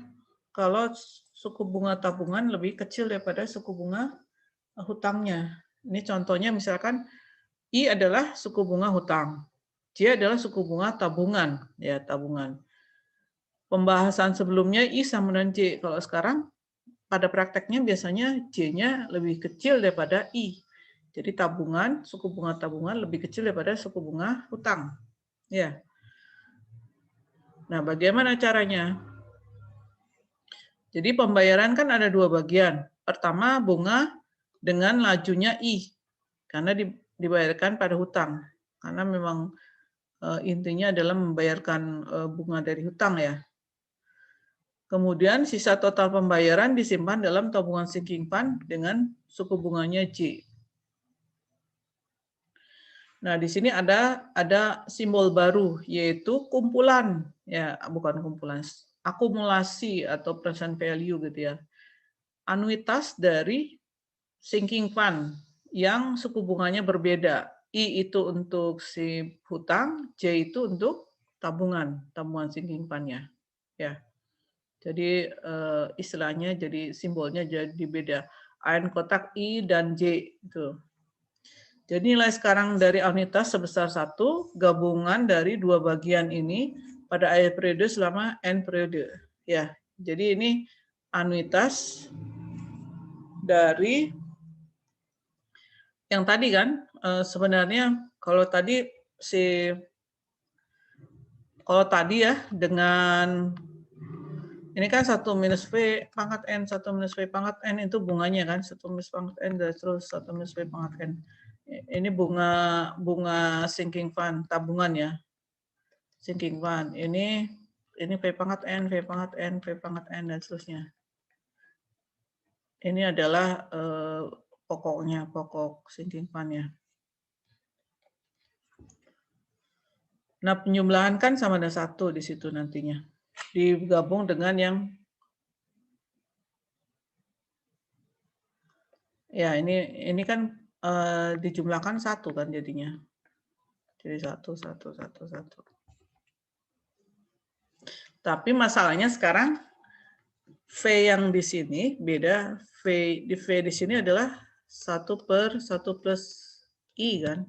kalau suku bunga tabungan lebih kecil daripada suku bunga hutangnya? Ini contohnya misalkan I adalah suku bunga hutang. J adalah suku bunga tabungan, ya tabungan. Pembahasan sebelumnya I sama dengan J. Kalau sekarang pada prakteknya biasanya J-nya lebih kecil daripada I. Jadi tabungan, suku bunga tabungan lebih kecil daripada suku bunga hutang. Ya. Nah, bagaimana caranya? Jadi pembayaran kan ada dua bagian. Pertama bunga dengan lajunya I, karena dibayarkan pada hutang. Karena memang intinya adalah membayarkan bunga dari hutang ya. Kemudian sisa total pembayaran disimpan dalam tabungan sinking fund dengan suku bunganya J. Nah, di sini ada simbol baru yaitu kumpulan ya, bukan kumpulan, akumulasi atau present value gitu ya. Anuitas dari sinking fund yang suku bunganya berbeda. I itu untuk si hutang, J itu untuk tabungan sinking fund-nya. Ya. Jadi istilahnya jadi simbolnya jadi beda. AN kotak I dan J itu. Jadi nilai sekarang dari anuitas sebesar 1 gabungan dari dua bagian ini pada akhir periode selama N periode. Ya. Jadi ini anuitas dari yang tadi kan sebenarnya kalau tadi ya dengan ini kan 1 minus V pangkat N, 1 minus V pangkat N itu bunganya kan, 1 minus pangkat N dan terus 1 minus V pangkat N. Ini bunga sinking fund, tabungan ya. Sinking fund. Ini V pangkat N, V pangkat N, V pangkat N dan seterusnya. Ini adalah pokoknya, pokok sinking fund-nya. Nah, penjumlahan kan sama dengan 1 di situ nantinya. Digabung dengan yang ya ini kan dijumlahkan 1 kan jadinya. Jadi 1. Tapi masalahnya sekarang V yang di sini beda. V di sini adalah 1 per 1 plus I kan.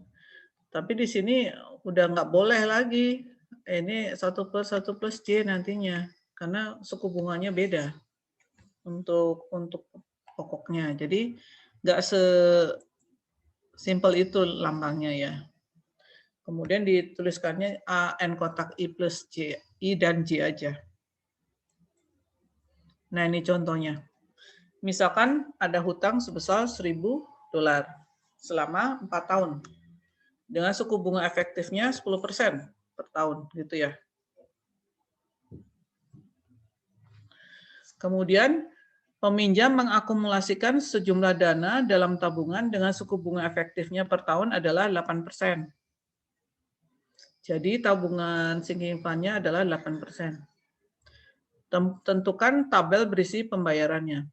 Tapi di sini udah nggak boleh lagi. Ini 1 per 1 plus J nantinya. Karena suku bunganya beda untuk pokoknya. Jadi nggak sesimpel itu lambangnya ya. Kemudian dituliskannya A, N kotak I plus J, I dan J aja. Nah, ini contohnya. Misalkan ada hutang sebesar $1.000 selama 4 tahun. Dengan suku bunga efektifnya 10% per tahun, gitu ya. Kemudian, peminjam mengakumulasikan sejumlah dana dalam tabungan dengan suku bunga efektifnya per tahun adalah 8%. Jadi tabungan sinking fund-nya adalah 8%. Tentukan tabel berisi pembayarannya.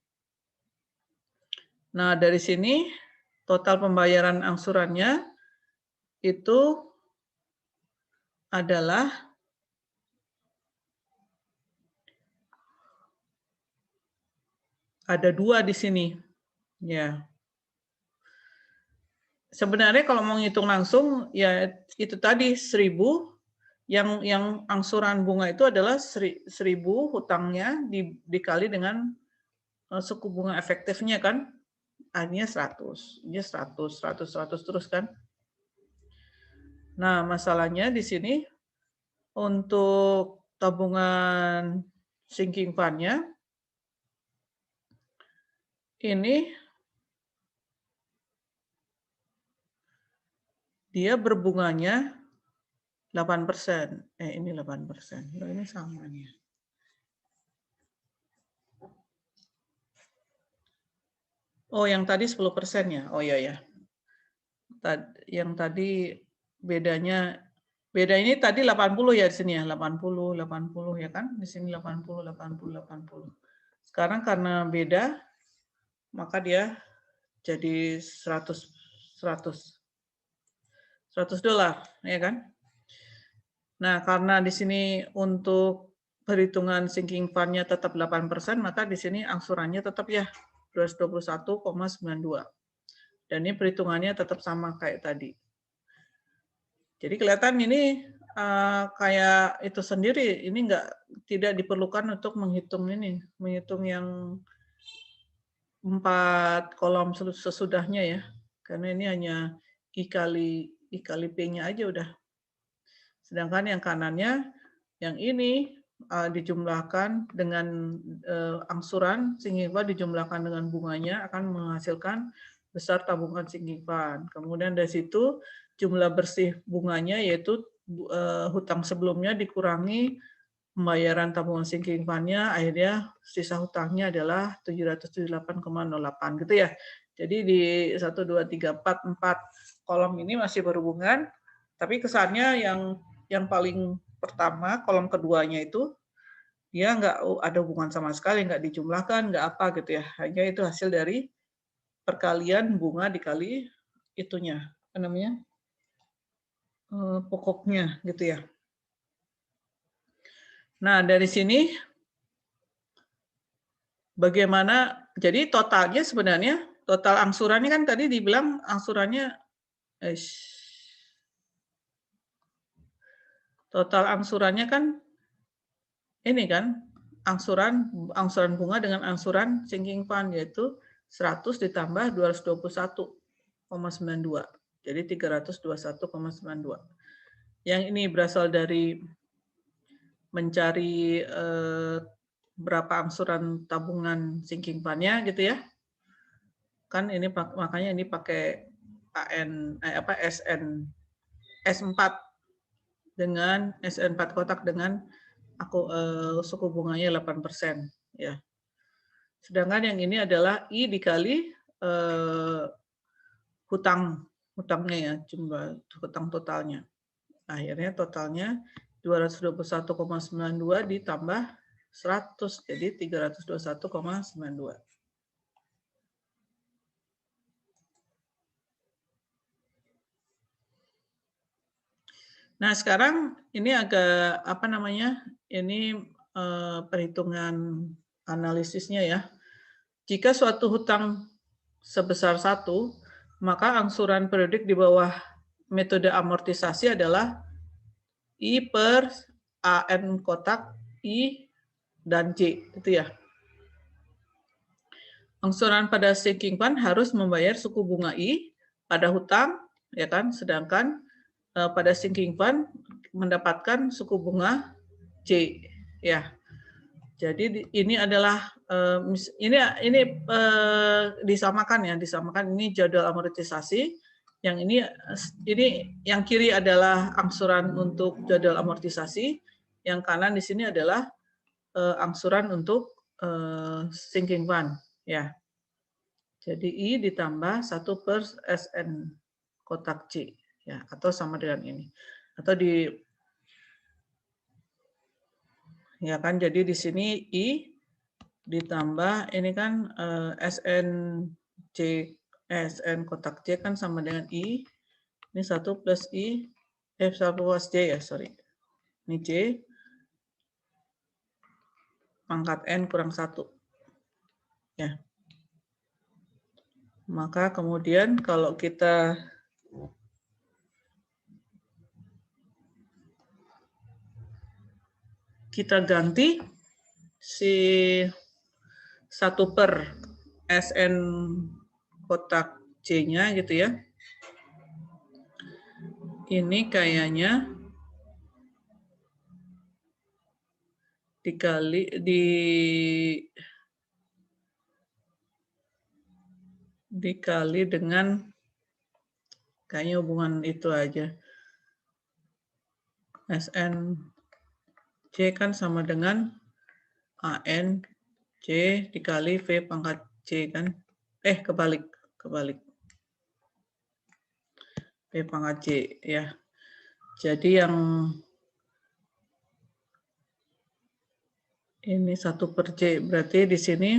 Nah, dari sini total pembayaran angsurannya itu adalah ada 2 di sini. Ya. Sebenarnya kalau mau ngitung langsung ya itu tadi 1.000 yang angsuran bunga itu adalah 1.000 hutangnya dikali dengan suku bunga efektifnya kan. Akhirnya 100. Ini 100 terus kan. Nah, masalahnya di sini untuk tabungan sinking fund-nya ini dia berbunganya 8%. Ini 8%. Loh, ini sama nih. Oh, yang tadi 10% ya? Oh iya ya. Yang tadi beda ini tadi 80 ya di sini ya, 80 ya kan? Di sini 80. Sekarang karena beda maka dia jadi $100 ya kan? Nah, karena di sini untuk perhitungan sinking fund-nya tetap 8%, maka di sini angsurannya tetap ya 221,92. Dan ini perhitungannya tetap sama kayak tadi. Jadi kelihatan ini kayak itu sendiri, ini tidak diperlukan untuk menghitung yang 4 kolom sesudahnya ya. Karena ini hanya I kali P-nya aja udah. Sedangkan yang kanannya, yang ini dijumlahkan dengan angsuran sinking fund dijumlahkan dengan bunganya akan menghasilkan besar tabungan sinking fund. Kemudian dari situ jumlah bersih bunganya yaitu hutang sebelumnya dikurangi pembayaran tabungan sinking fund-nya, akhirnya sisa hutangnya adalah 778,08 gitu ya. Jadi di 1, 2, 3, 4 kolom ini masih berhubungan, tapi kesannya yang paling pertama, kolom keduanya itu, dia nggak ada hubungan sama sekali, nggak dijumlahkan, nggak apa gitu ya. Hanya itu hasil dari perkalian bunga dikali itunya, apa namanya, pokoknya gitu ya. Nah, dari sini bagaimana, jadi totalnya sebenarnya, total angsurannya kan tadi dibilang angsurannya, total angsurannya kan ini kan, angsuran bunga dengan angsuran sinking fund, yaitu 100 ditambah 221,92. Jadi 321,92. Yang ini berasal dari mencari berapa angsuran tabungan sinking fund-nya gitu ya. Kan ini makanya ini pakai SN S4 dengan SN4 kotak dengan suku bunganya 8% ya. Sedangkan yang ini adalah I dikali hutangnya ya, jumlah hutang totalnya. Akhirnya totalnya 221,92 ditambah 100, jadi 321,92. Nah, sekarang ini agak apa namanya? Ini perhitungan analisisnya ya. Jika suatu hutang sebesar 1, maka angsuran periodik di bawah metode amortisasi adalah I per AN kotak I dan J, itu ya. Angsuran pada sinking fund harus membayar suku bunga I pada hutang, ya kan? Sedangkan pada sinking fund mendapatkan suku bunga C, ya. Jadi ini adalah ini disamakan ya, disamakan ini jadwal amortisasi. Yang ini yang kiri adalah angsuran untuk jadwal amortisasi, yang kanan di sini adalah angsuran untuk sinking fund, ya. Jadi I ditambah 1 per SN kotak C, ya, atau sama dengan ini. Atau ya kan, jadi di sini I ditambah ini kan SN kotak C kan sama dengan I. Ini 1 plus I, 1 plus J ya, sorry. Ini J pangkat N kurang 1. Ya. Maka kemudian kalau kita ganti si 1 per SN kotak C-nya gitu ya. Ini kayaknya dikali dengan kayaknya hubungan itu aja. SN C kan sama dengan AN C dikali V pangkat C kan. Kebalik. V pangkat C ya. Jadi yang ini 1 per C, berarti di sini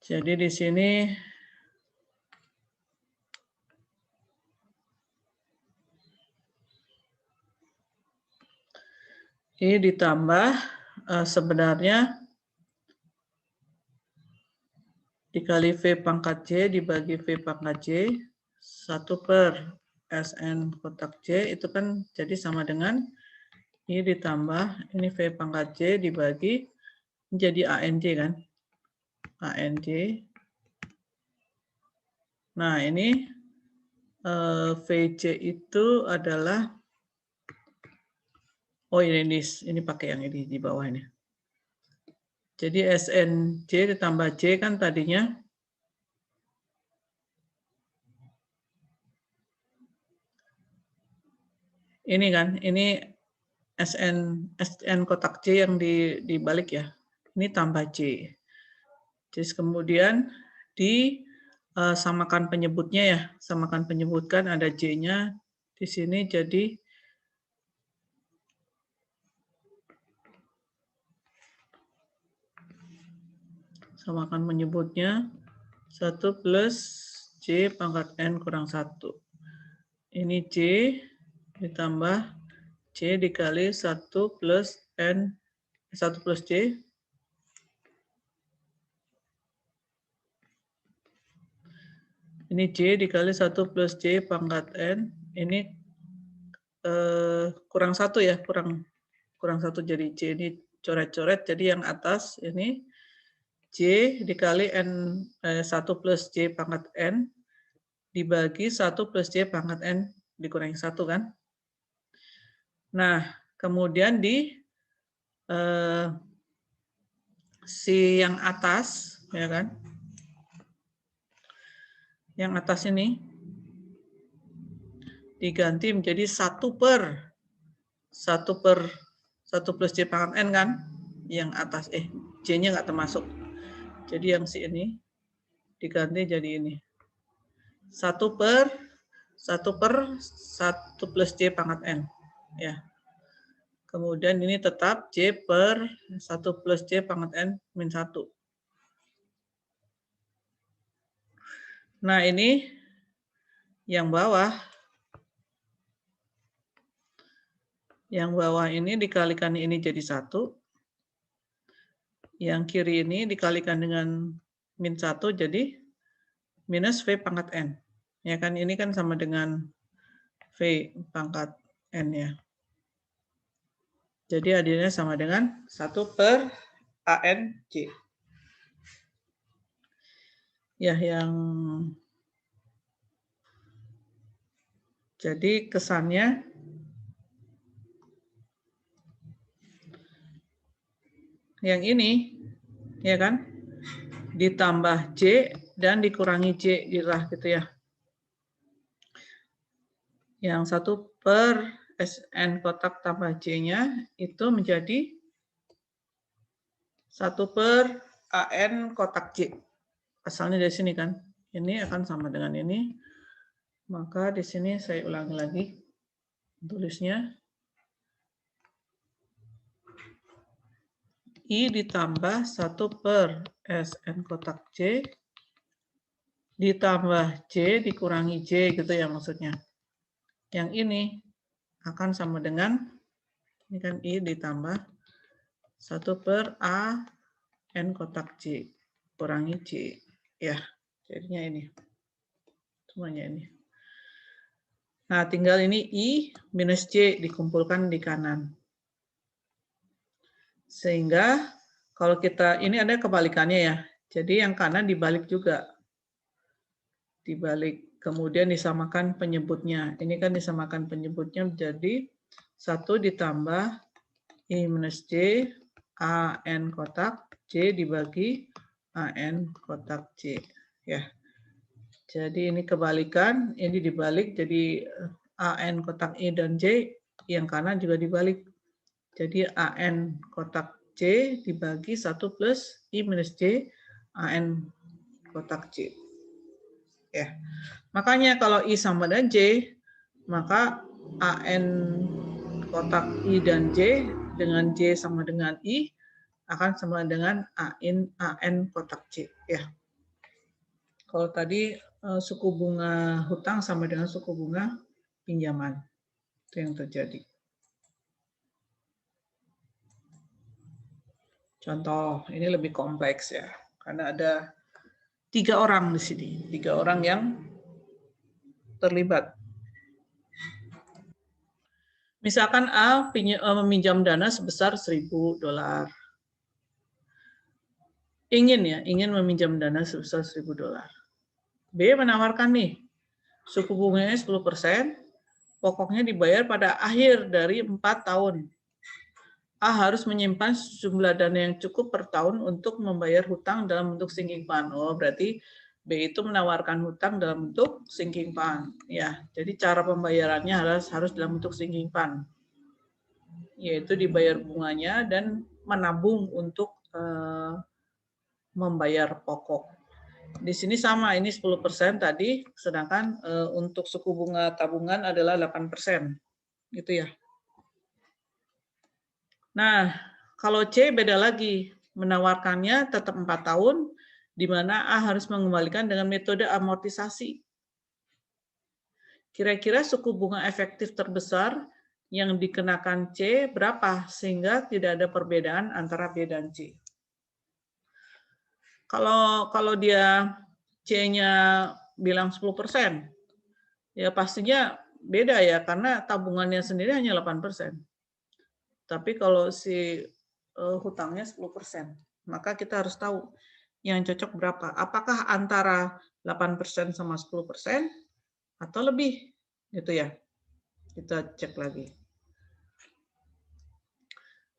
jadi di sini ini ditambah sebenarnya dikali V pangkat C dibagi V pangkat C 1 per SN kotak C itu kan jadi sama dengan ini ditambah ini V pangkat C dibagi jadi ANJ kan. ANJ. Nah, ini VC itu adalah ini pakai yang ini di bawah ini. Jadi SNJ ditambah C kan tadinya ini kan, ini SN kotak C yang dibalik ya. Ini tambah C. Terus kemudian samakan penyebutnya ya. Samakan penyebutkan ada J-nya di sini jadi samakan menyebutnya 1 plus C pangkat N kurang 1. Ini C ditambah C dikali 1 plus N, 1 plus C. Ini C dikali 1 plus C pangkat N. Ini kurang 1 ya, kurang 1 jadi C ini coret-coret. Jadi yang atas ini C dikali N 1 plus C pangkat N dibagi 1 plus C pangkat N dikurangi 1 kan. Nah, kemudian si yang atas, ya kan? Yang atas ini diganti menjadi 1 per 1 plus C pangkat N kan? Yang atas, J-nya nggak termasuk. Jadi yang si ini diganti jadi ini. 1 per 1 plus C pangkat N. Ya. Kemudian ini tetap C per 1 plus C pangkat N min 1. Nah, ini yang bawah. Yang bawah ini dikalikan ini jadi 1. Yang kiri ini dikalikan dengan min 1 jadi minus V pangkat N. Ya kan, ini kan sama dengan V pangkat N ya. Jadi hadirnya sama dengan 1 per ANC. ya yang jadi kesannya yang ini, ya kan? Ditambah J dan dikurangi J dirah gitu ya. Yang 1 per SN kotak tambah J-nya itu menjadi 1 per AN kotak J. Asalnya dari sini kan. Ini akan sama dengan ini. Maka di sini saya ulangi lagi tulisnya. I ditambah 1 per SN kotak J ditambah J dikurangi J gitu ya maksudnya. Yang ini akan sama dengan, ini kan I ditambah 1 per A N kotak J kurangi J. Ya, jadinya ini. Semuanya ini. Nah, tinggal ini I minus J dikumpulkan di kanan. Sehingga kalau kita, ini ada kebalikannya ya. Jadi yang kanan dibalik juga. Dibalik, kemudian disamakan penyebutnya. Ini kan disamakan penyebutnya menjadi 1 ditambah I minus J AN kotak J dibagi AN kotak J. Ya. Jadi ini kebalikan, ini dibalik jadi AN kotak I dan J, yang kanan juga dibalik. Jadi AN kotak J dibagi 1 plus I minus J AN kotak J. Ya. Makanya kalau I sama dengan J, maka AN kotak I dan J dengan J sama dengan I akan sama dengan AN kotak J. Ya. Kalau tadi suku bunga hutang sama dengan suku bunga pinjaman. Itu yang terjadi. Contoh, ini lebih kompleks ya. Karena ada 3 orang di sini. 3 orang yang terlibat. Misalkan A meminjam dana sebesar $1.000. Ingin meminjam dana sebesar $1.000. B menawarkan nih, suku bunganya 10%, pokoknya dibayar pada akhir dari 4 tahun. A harus menyimpan jumlah dana yang cukup per tahun untuk membayar hutang dalam bentuk sinking fund. Oh, berarti B itu menawarkan hutang dalam bentuk sinking fund. Ya, jadi cara pembayarannya harus dalam bentuk sinking fund. Yaitu dibayar bunganya dan menabung untuk membayar pokok. Di sini sama, ini 10% tadi, sedangkan untuk suku bunga tabungan adalah 8%. Gitu ya. Nah, kalau C beda lagi, menawarkannya tetap 4 tahun, di mana A harus mengembalikan dengan metode amortisasi. Kira-kira suku bunga efektif terbesar yang dikenakan C berapa, sehingga tidak ada perbedaan antara B dan C. Kalau dia C-nya bilang 10%, ya pastinya beda ya, karena tabungannya sendiri hanya 8%. Tapi kalau si hutangnya 10%, maka kita harus tahu yang cocok berapa. Apakah antara 8% sama 10% atau lebih, gitu ya. Kita cek lagi.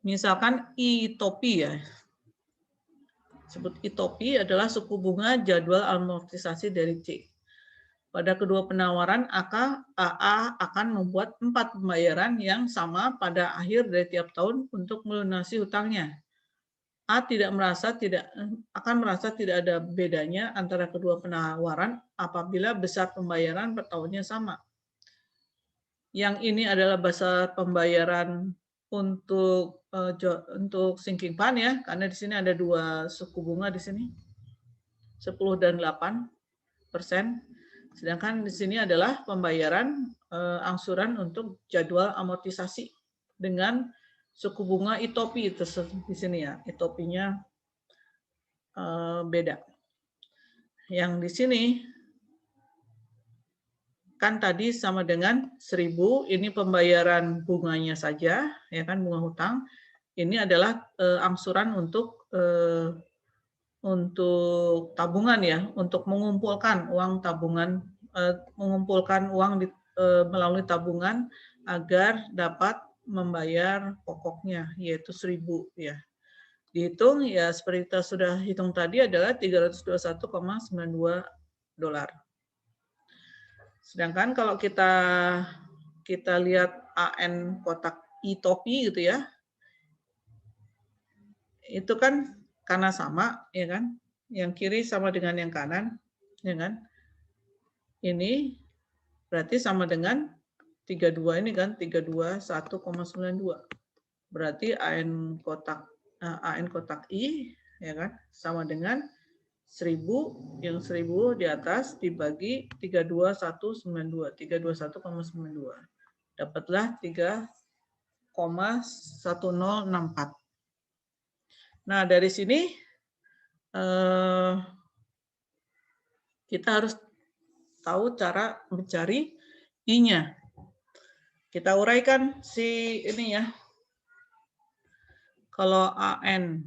Misalkan ITOPI ya. Sebut ITOPI adalah suku bunga jadwal amortisasi dari C. Pada kedua penawaran, AA akan membuat 4 pembayaran yang sama pada akhir dari tiap tahun untuk melunasi hutangnya. A akan merasa tidak ada bedanya antara kedua penawaran apabila besar pembayaran per tahunnya sama. Yang ini adalah besar pembayaran untuk sinking fund ya, karena di sini ada 2 suku bunga di sini, 10 dan 8%. Sedangkan di sini adalah pembayaran angsuran untuk jadwal amortisasi dengan suku bunga ITOPI di sini ya. ITOPI-nya beda. Yang di sini kan tadi sama dengan 1.000, ini pembayaran bunganya saja, ya kan, bunga hutang. Ini adalah angsuran untuk untuk tabungan ya, untuk mengumpulkan uang tabungan, mengumpulkan uang melalui tabungan agar dapat membayar pokoknya, yaitu 1.000 ya. Dihitung ya seperti kita sudah hitung tadi adalah 321,92 dolar. Sedangkan kalau kita lihat AN kotak i-topi gitu ya, itu kan karena sama ya kan, yang kiri sama dengan yang kanan ya kan, ini berarti sama dengan 32 ini kan, 321,92. Berarti AN kotak I ya kan sama dengan 1.000, yang 1.000 di atas dibagi 321,92, 321,92. Dapatlah 3,1064. Nah, dari sini kita harus tahu cara mencari I-nya. Kita uraikan si ini ya. Kalau AN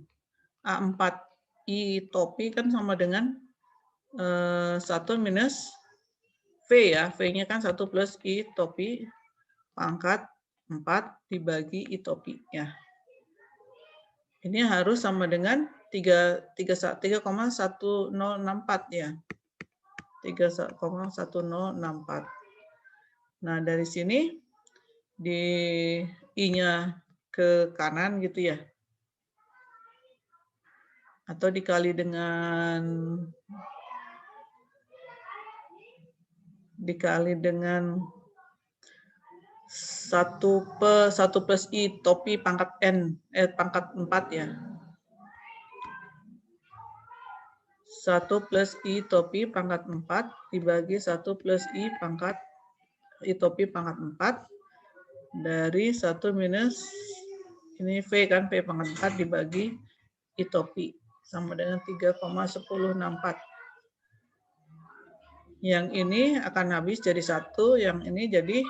A4 I topi kan sama dengan 1 minus V ya. V-nya kan 1 plus I topi pangkat 4 dibagi I topi ya. Ini harus sama dengan 3,1064 ya. 3,1064. Nah, dari sini di I-nya ke kanan gitu ya. Atau dikali dengan 1 plus I topi pangkat N, pangkat 4 ya. 1 plus I topi pangkat 4 dibagi 1 plus I topi pangkat 4 dari 1 minus ini V kan, V pangkat 4 dibagi I topi sama dengan 3,1064. Yang ini akan habis jadi 1, yang ini jadi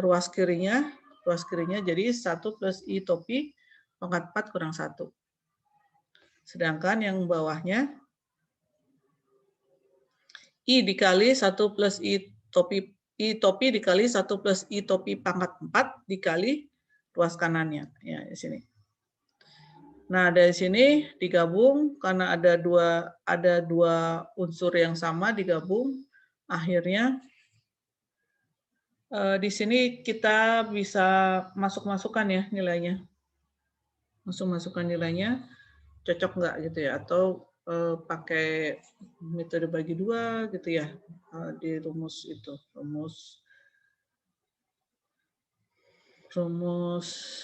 ruas kirinya jadi 1 plus I topi pangkat 4 kurang 1. Sedangkan yang bawahnya I dikali 1 plus I topi dikali 1 plus I topi pangkat 4 dikali ruas kanannya. Ya, di sini. Nah, dari sini digabung karena ada dua unsur yang sama digabung, akhirnya di sini kita bisa masukkan ya nilainya. Masukkan nilainya, cocok nggak gitu ya, atau pakai metode bagi 2 gitu ya, di rumus itu, rumus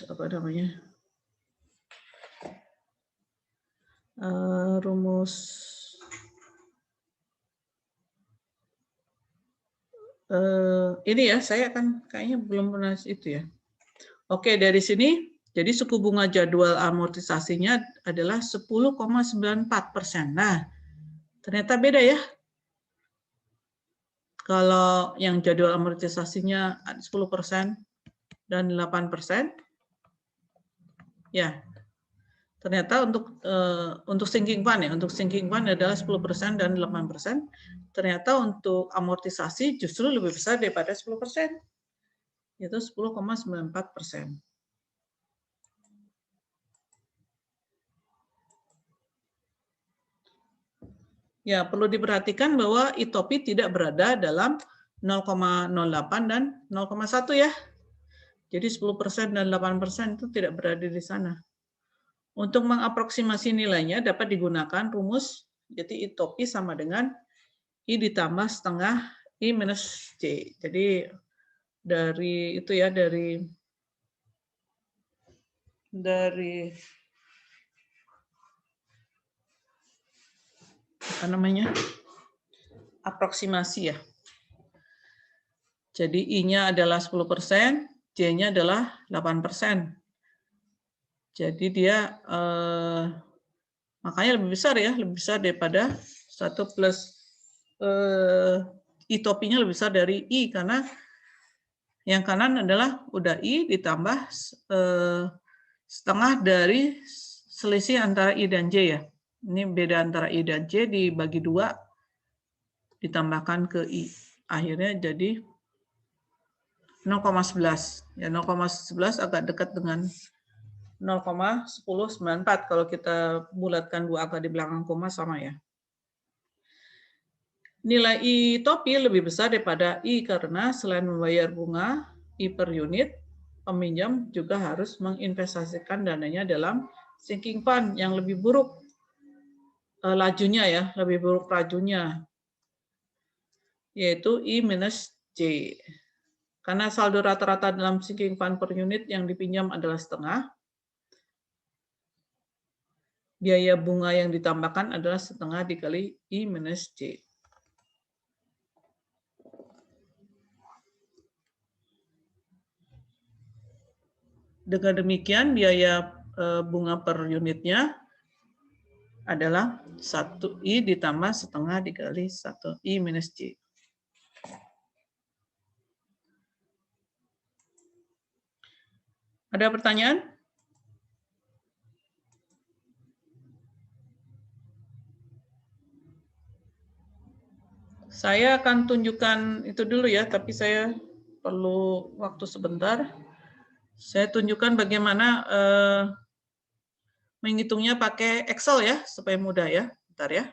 apa namanya, rumus ini ya, saya kan kayaknya belum pernah itu ya. Oke, dari sini jadi suku bunga jadwal amortisasinya adalah 10,94%. Nah, ternyata beda ya. Kalau yang jadwal amortisasinya 10% dan 8%, ya ternyata untuk sinking fund ya, untuk sinking fund adalah 10% dan 8%. Ternyata untuk amortisasi justru lebih besar daripada 10%, yaitu 10,94%. Ya, perlu diperhatikan bahwa i-topi tidak berada dalam 0,08 dan 0,1 ya. Jadi 10% dan 8% itu tidak berada di sana. Untuk mengaproksimasi nilainya dapat digunakan rumus, jadi i-topi sama dengan I ditambah setengah I minus J. Jadi dari itu ya, dari apa namanya, aproksimasi ya. Jadi I-nya adalah 10%, J-nya adalah 8%. Jadi dia makanya lebih besar ya, lebih besar daripada 1 plus I-topinya lebih besar dari I, karena Yang kanan adalah udah I ditambah setengah dari selisih antara I dan J ya. Ini beda antara I dan J dibagi 2, ditambahkan ke I. Akhirnya jadi 0,11. Ya, 0,11 agak dekat dengan 0,1094. Kalau kita bulatkan 2 angka di belakang koma sama ya. Nilai I topi lebih besar daripada I karena selain membayar bunga I per unit, peminjam juga harus menginvestasikan dananya dalam sinking fund yang lebih buruk lajunya ya, lebih buruk lajunya, yaitu I minus J. Karena saldo rata-rata dalam sinking fund per unit yang dipinjam adalah setengah, biaya bunga yang ditambahkan adalah setengah dikali I minus J. Dengan demikian, biaya bunga per unitnya adalah 1I ditambah setengah dikali 1I minus J. Ada pertanyaan? Saya akan tunjukkan itu dulu ya, tapi saya perlu waktu sebentar. Saya tunjukkan bagaimana menghitungnya pakai Excel ya, supaya mudah ya. Bentar ya.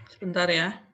Sebentar ya.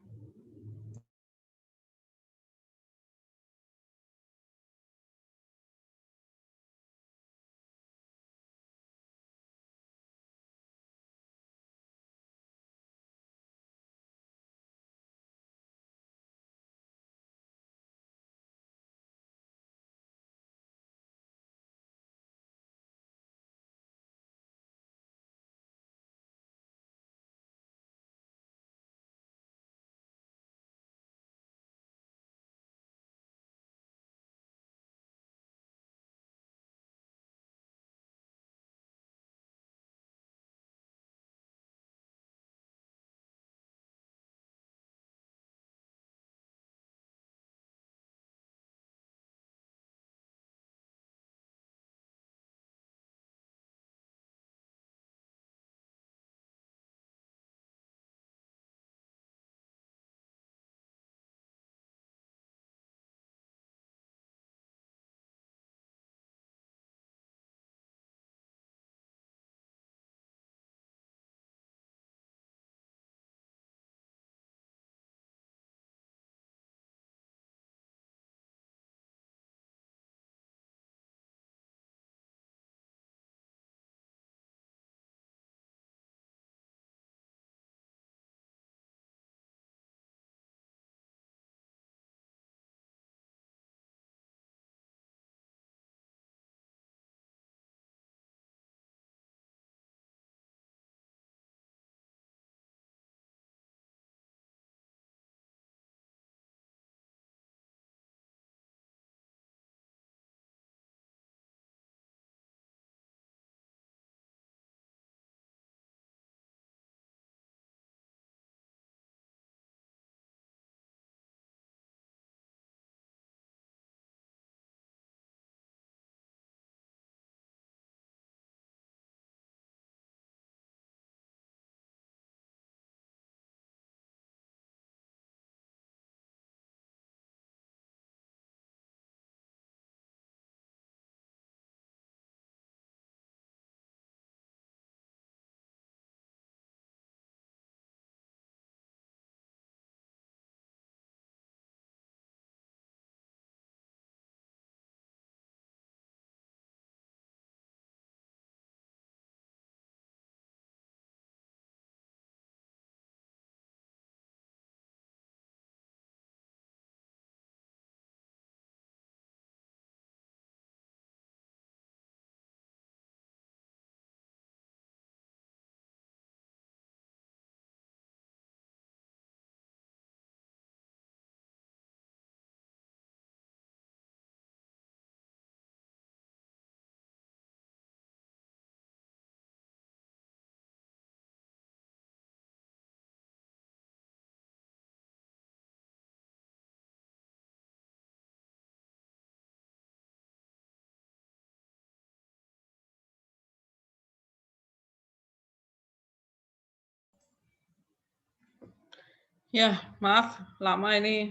Ya, maaf lama ini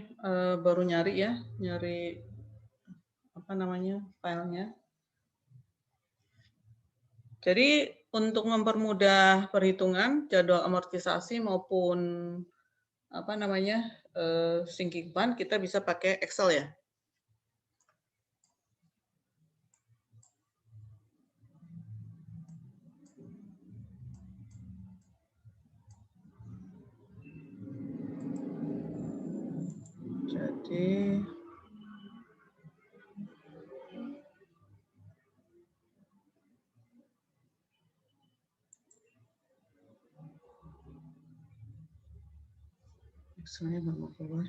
baru nyari ya, nyari apa namanya filenya. Jadi untuk mempermudah perhitungan jadwal amortisasi maupun apa namanya sinking fund kita bisa pakai Excel ya. Jadi Excelnya nggak mau keluar.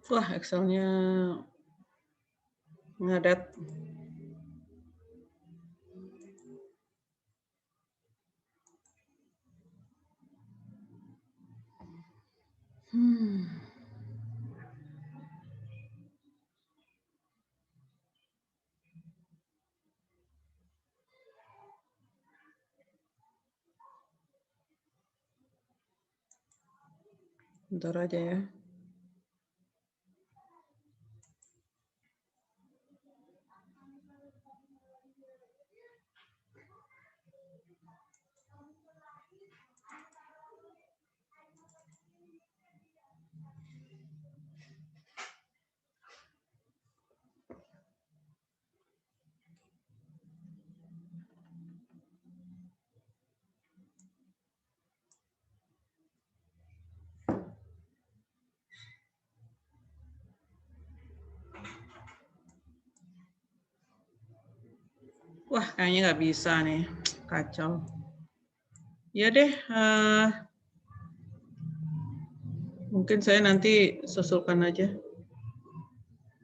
Wah, Excelnya ngadet. Bentar aja ya. Wah, kayaknya nggak bisa nih. Kacau. Ya deh, mungkin saya nanti susulkan aja.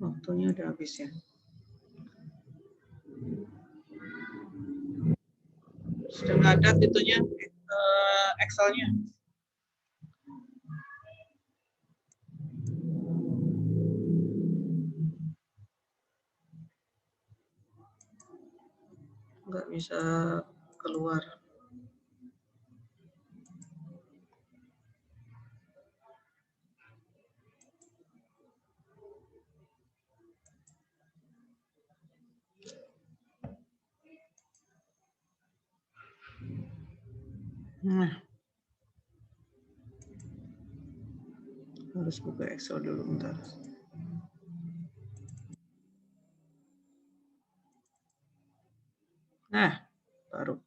Waktunya udah habis ya. Sudah ngadat itunya, Excel-nya. Nggak bisa keluar. Nah, harus buka Excel dulu bentar. Nah, baru.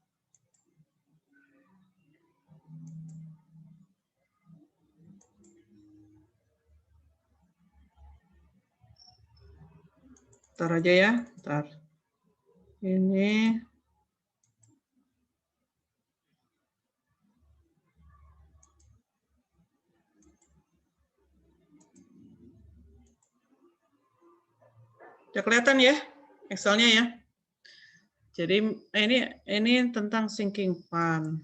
Ntar aja ya, ntar. Ini udah kelihatan ya Excel-nya ya. Jadi ini tentang sinking fund.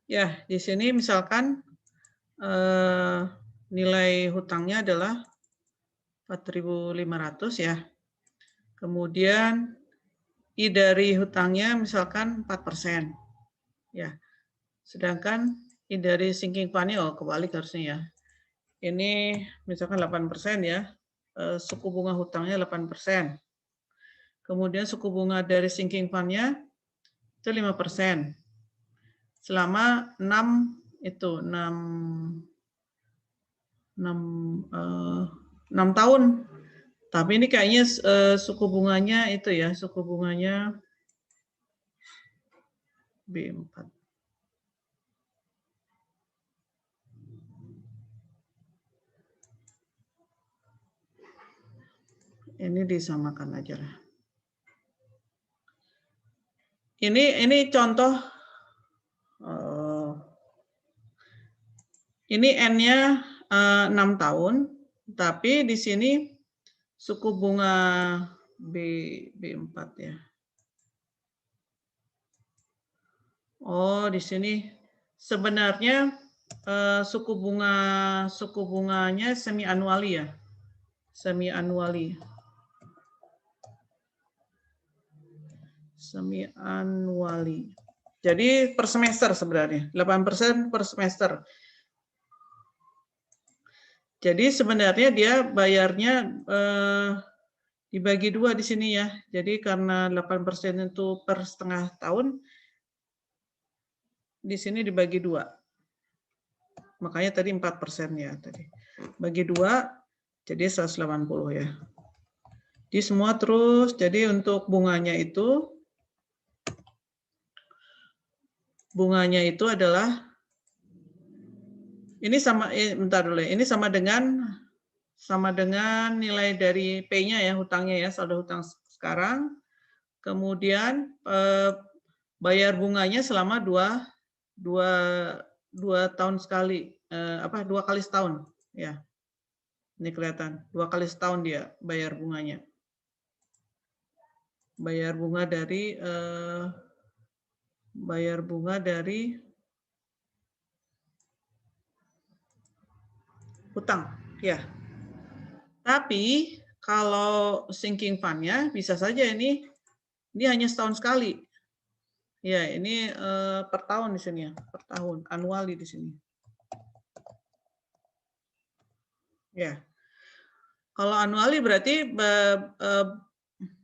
Ya, di sini misalkan nilai hutangnya adalah 4.500 ya. Kemudian I dari hutangnya misalkan 4%. Ya. Sedangkan I dari sinking fund-nya, oh kebalik harusnya ya. Ini misalkan 8% ya. Suku bunga hutangnya 8%. Kemudian suku bunga dari sinking fund-nya itu 5%. Selama 6 tahun. Tapi ini kayaknya suku bunganya itu ya, suku bunganya B4. Ini disamakan aja lah. Ini contoh. Ini N-nya 6 tahun, tapi di sini suku bunga B4 ya. Oh, di sini sebenarnya suku bunganya semi anuali ya. Semi anuali. Jadi per semester sebenarnya, 8% per semester. Jadi sebenarnya dia bayarnya dibagi 2 di sini ya. Jadi karena 8% itu per setengah tahun, di sini dibagi 2. Makanya tadi 4% ya tadi. Bagi 2 jadi 180 ya. Jadi semua terus, jadi untuk bunganya itu adalah ini sama bentar dulu ya. Ini sama dengan nilai dari P-nya ya, hutangnya ya, saldo hutang sekarang. Kemudian bayar bunganya selama 2 tahun sekali, 2 kali setahun ya. Ini kelihatan 2 kali setahun dia bayar bunganya. Bayar bunga dari hutang ya. Tapi Kalau sinking fund-nya bisa saja ini hanya setahun sekali. Ya, ini per tahun di sini ya, per tahun, annually di sini. Ya. Kalau annually berarti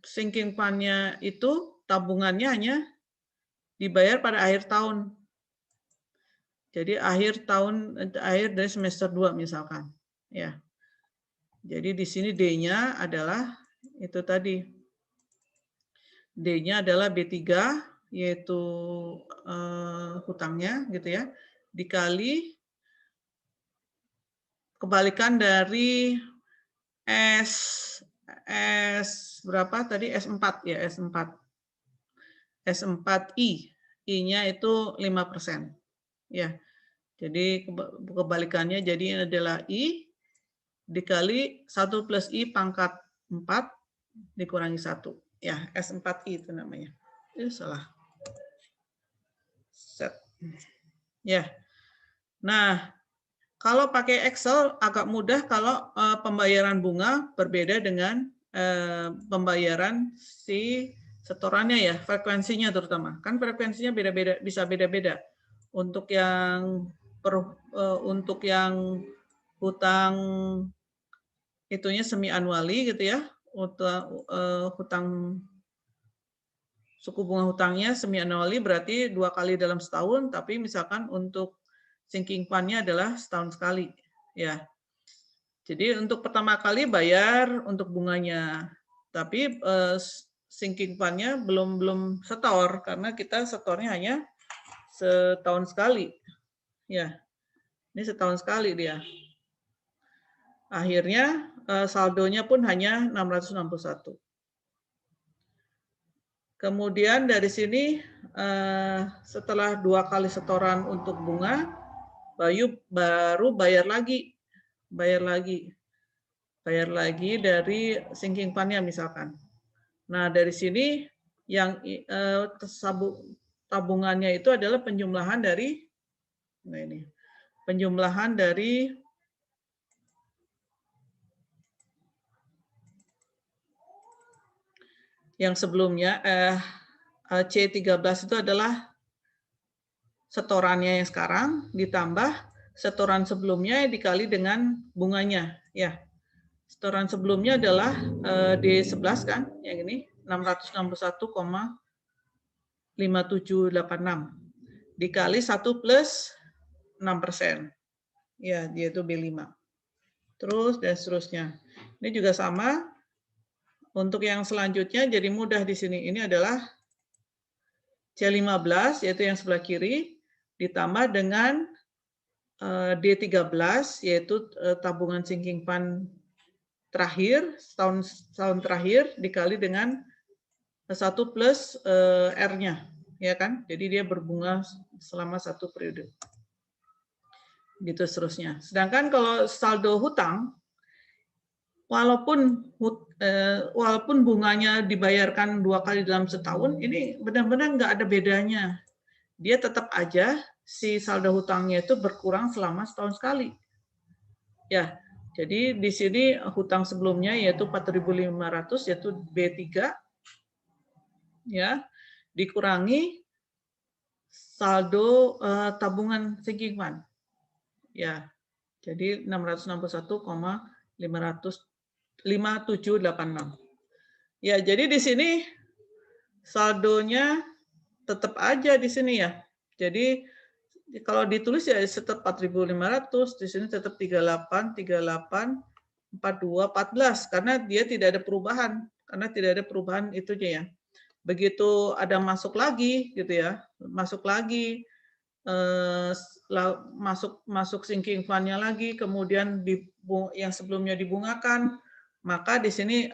sinking fund-nya itu tabungannya hanya dibayar pada akhir tahun. Jadi akhir dari semester 2 misalkan. Ya. Jadi di sini D-nya adalah itu tadi. D-nya adalah B3 yaitu hutangnya gitu ya. Dikali kebalikan dari S berapa tadi? S4 ya, S4. S4I. I-nya itu 5%. Ya. Jadi kebalikannya jadi adalah I dikali 1 plus I pangkat 4 dikurangi 1. Ya, S4I itu namanya. Salah. Set. Ya. Nah, kalau pakai Excel agak mudah kalau pembayaran bunga berbeda dengan pembayaran si setorannya ya, frekuensinya terutama. Kan frekuensinya beda-beda, bisa beda-beda. Untuk yang hutang itunya semi annually gitu ya. Hutang suku bunga hutangnya semi annually berarti 2 kali dalam setahun, tapi misalkan untuk sinking fund-nya adalah setahun sekali. Ya. Jadi untuk pertama kali bayar untuk bunganya, tapi sinking fund-nya belum setor karena kita setornya hanya setahun sekali. Ya, ini setahun sekali dia. Akhirnya saldonya pun hanya 661. Kemudian dari sini setelah 2 kali setoran untuk bunga, baru bayar lagi dari sinking fund-nya misalkan. Nah, dari sini yang tabungannya itu adalah penjumlahan dari yang sebelumnya C13 itu adalah setorannya yang sekarang ditambah setoran sebelumnya dikali dengan bunganya ya. Setoran sebelumnya adalah D11 kan, yang ini 661,5786 dikali 1 plus 6%. Ya, dia itu B5. Terus dan seterusnya. Ini juga sama. Untuk yang selanjutnya jadi mudah di sini. Ini adalah C15 yaitu yang sebelah kiri ditambah dengan D13 yaitu tabungan sinking fund terakhir, tahun terakhir dikali dengan 1 plus R-nya, ya kan? Jadi dia berbunga selama 1 periode. Gitu seterusnya. Sedangkan kalau saldo hutang, walaupun bunganya dibayarkan 2 kali dalam setahun, ini benar-benar nggak ada bedanya. Dia tetap aja si saldo hutangnya itu berkurang selama setahun sekali. Ya, jadi di sini hutang sebelumnya yaitu 4.500 yaitu B3 ya, dikurangi saldo tabungan sinking fund. Ya. Jadi 661,5786. Ya, jadi di sini saldonya tetap aja di sini ya. Jadi kalau ditulis ya tetap 4.500, di sini tetap 38, 42, 14 karena dia tidak ada perubahan. Karena tidak ada perubahan itunya ya. Begitu ada masuk lagi gitu ya. Masuk lagi masuk sinking fund-nya lagi, kemudian yang sebelumnya dibungakan, maka di sini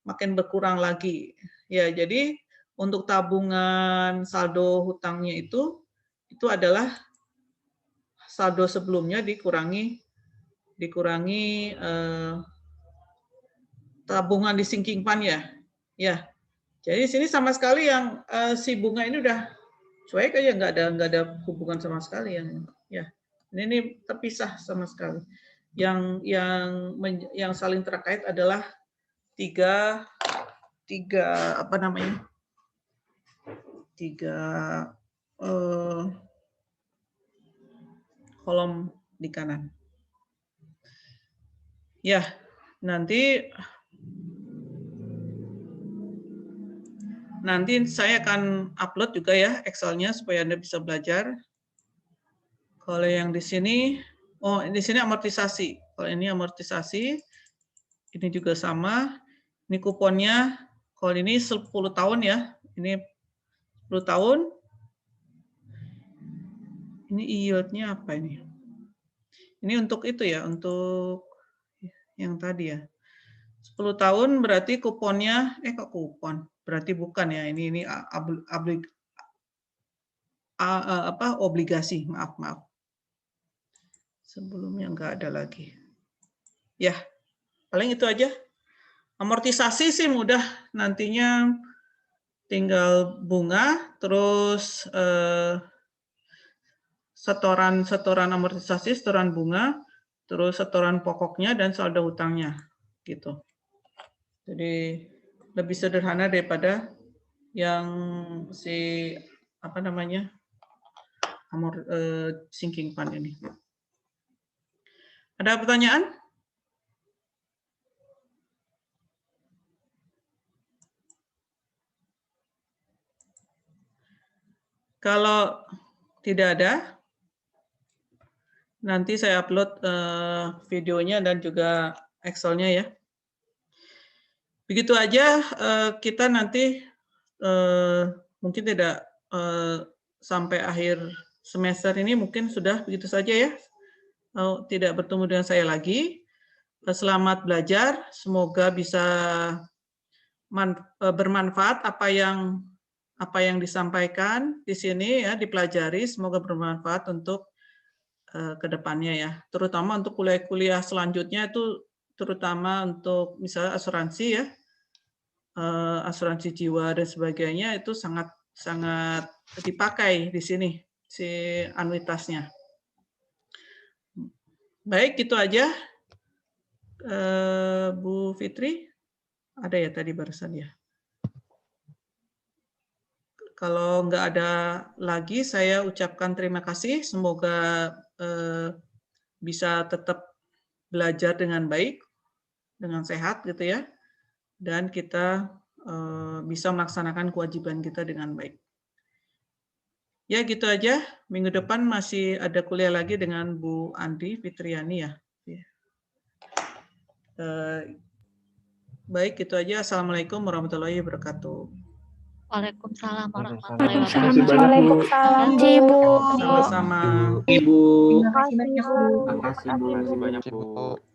makin berkurang lagi. Ya, jadi untuk tabungan saldo hutangnya itu adalah saldo sebelumnya dikurangi tabungan di sinking fund ya. Ya. Jadi sini sama sekali yang si bunga ini udah cuek aja, nggak ada hubungan sama sekali yang ya. Ini terpisah sama sekali. yang saling terkait adalah tiga apa namanya? Tiga kolom di kanan. Ya, nanti saya akan upload juga ya Excel-nya supaya Anda bisa belajar. Kalau yang di sini, di sini amortisasi. Kalau ini amortisasi, ini juga sama. Ini kuponnya, kalau ini 10 tahun ya. Ini 10 tahun. Ini yield-nya apa ini? Ini untuk itu ya, untuk yang tadi ya. 10 tahun berarti kuponnya, kok kupon? Berarti bukan ya, ini obligasi, maaf. Sebelumnya nggak ada lagi. Ya, paling itu aja. Amortisasi sih mudah, nantinya tinggal bunga, terus setoran amortisasi, setoran bunga, terus setoran pokoknya dan saldo hutangnya, gitu. Jadi lebih sederhana daripada yang sinking fund ini. Ada pertanyaan? Kalau tidak ada, nanti saya upload videonya dan juga Excel-nya ya. Begitu aja, kita nanti mungkin tidak sampai akhir semester ini mungkin sudah begitu saja ya. Tidak bertemu dengan saya lagi. Selamat belajar, semoga bisa bermanfaat apa yang disampaikan di sini ya, dipelajari, semoga bermanfaat untuk kedepannya ya, terutama untuk kuliah-kuliah selanjutnya itu, terutama untuk misalnya asuransi ya, asuransi jiwa dan sebagainya itu sangat dipakai di sini si anuitasnya. Baik, itu aja. Bu Fitri, ada ya tadi barusan ya. Kalau nggak ada lagi, saya ucapkan terima kasih. Semoga bisa tetap belajar dengan baik, dengan sehat gitu ya, dan kita bisa melaksanakan kewajiban kita dengan baik. Ya gitu aja. Minggu depan masih ada kuliah lagi dengan Bu Andi Fitriani ya. Baik, itu aja. Assalamualaikum warahmatullahi wabarakatuh.
Waalaikumsalam warahmatullahi wabarakatuh.
Waalaikumsalam, Bu.
Sama-sama.
Ibu.
Terima kasih banyak, Bu.
Terima kasih banyak, Bu.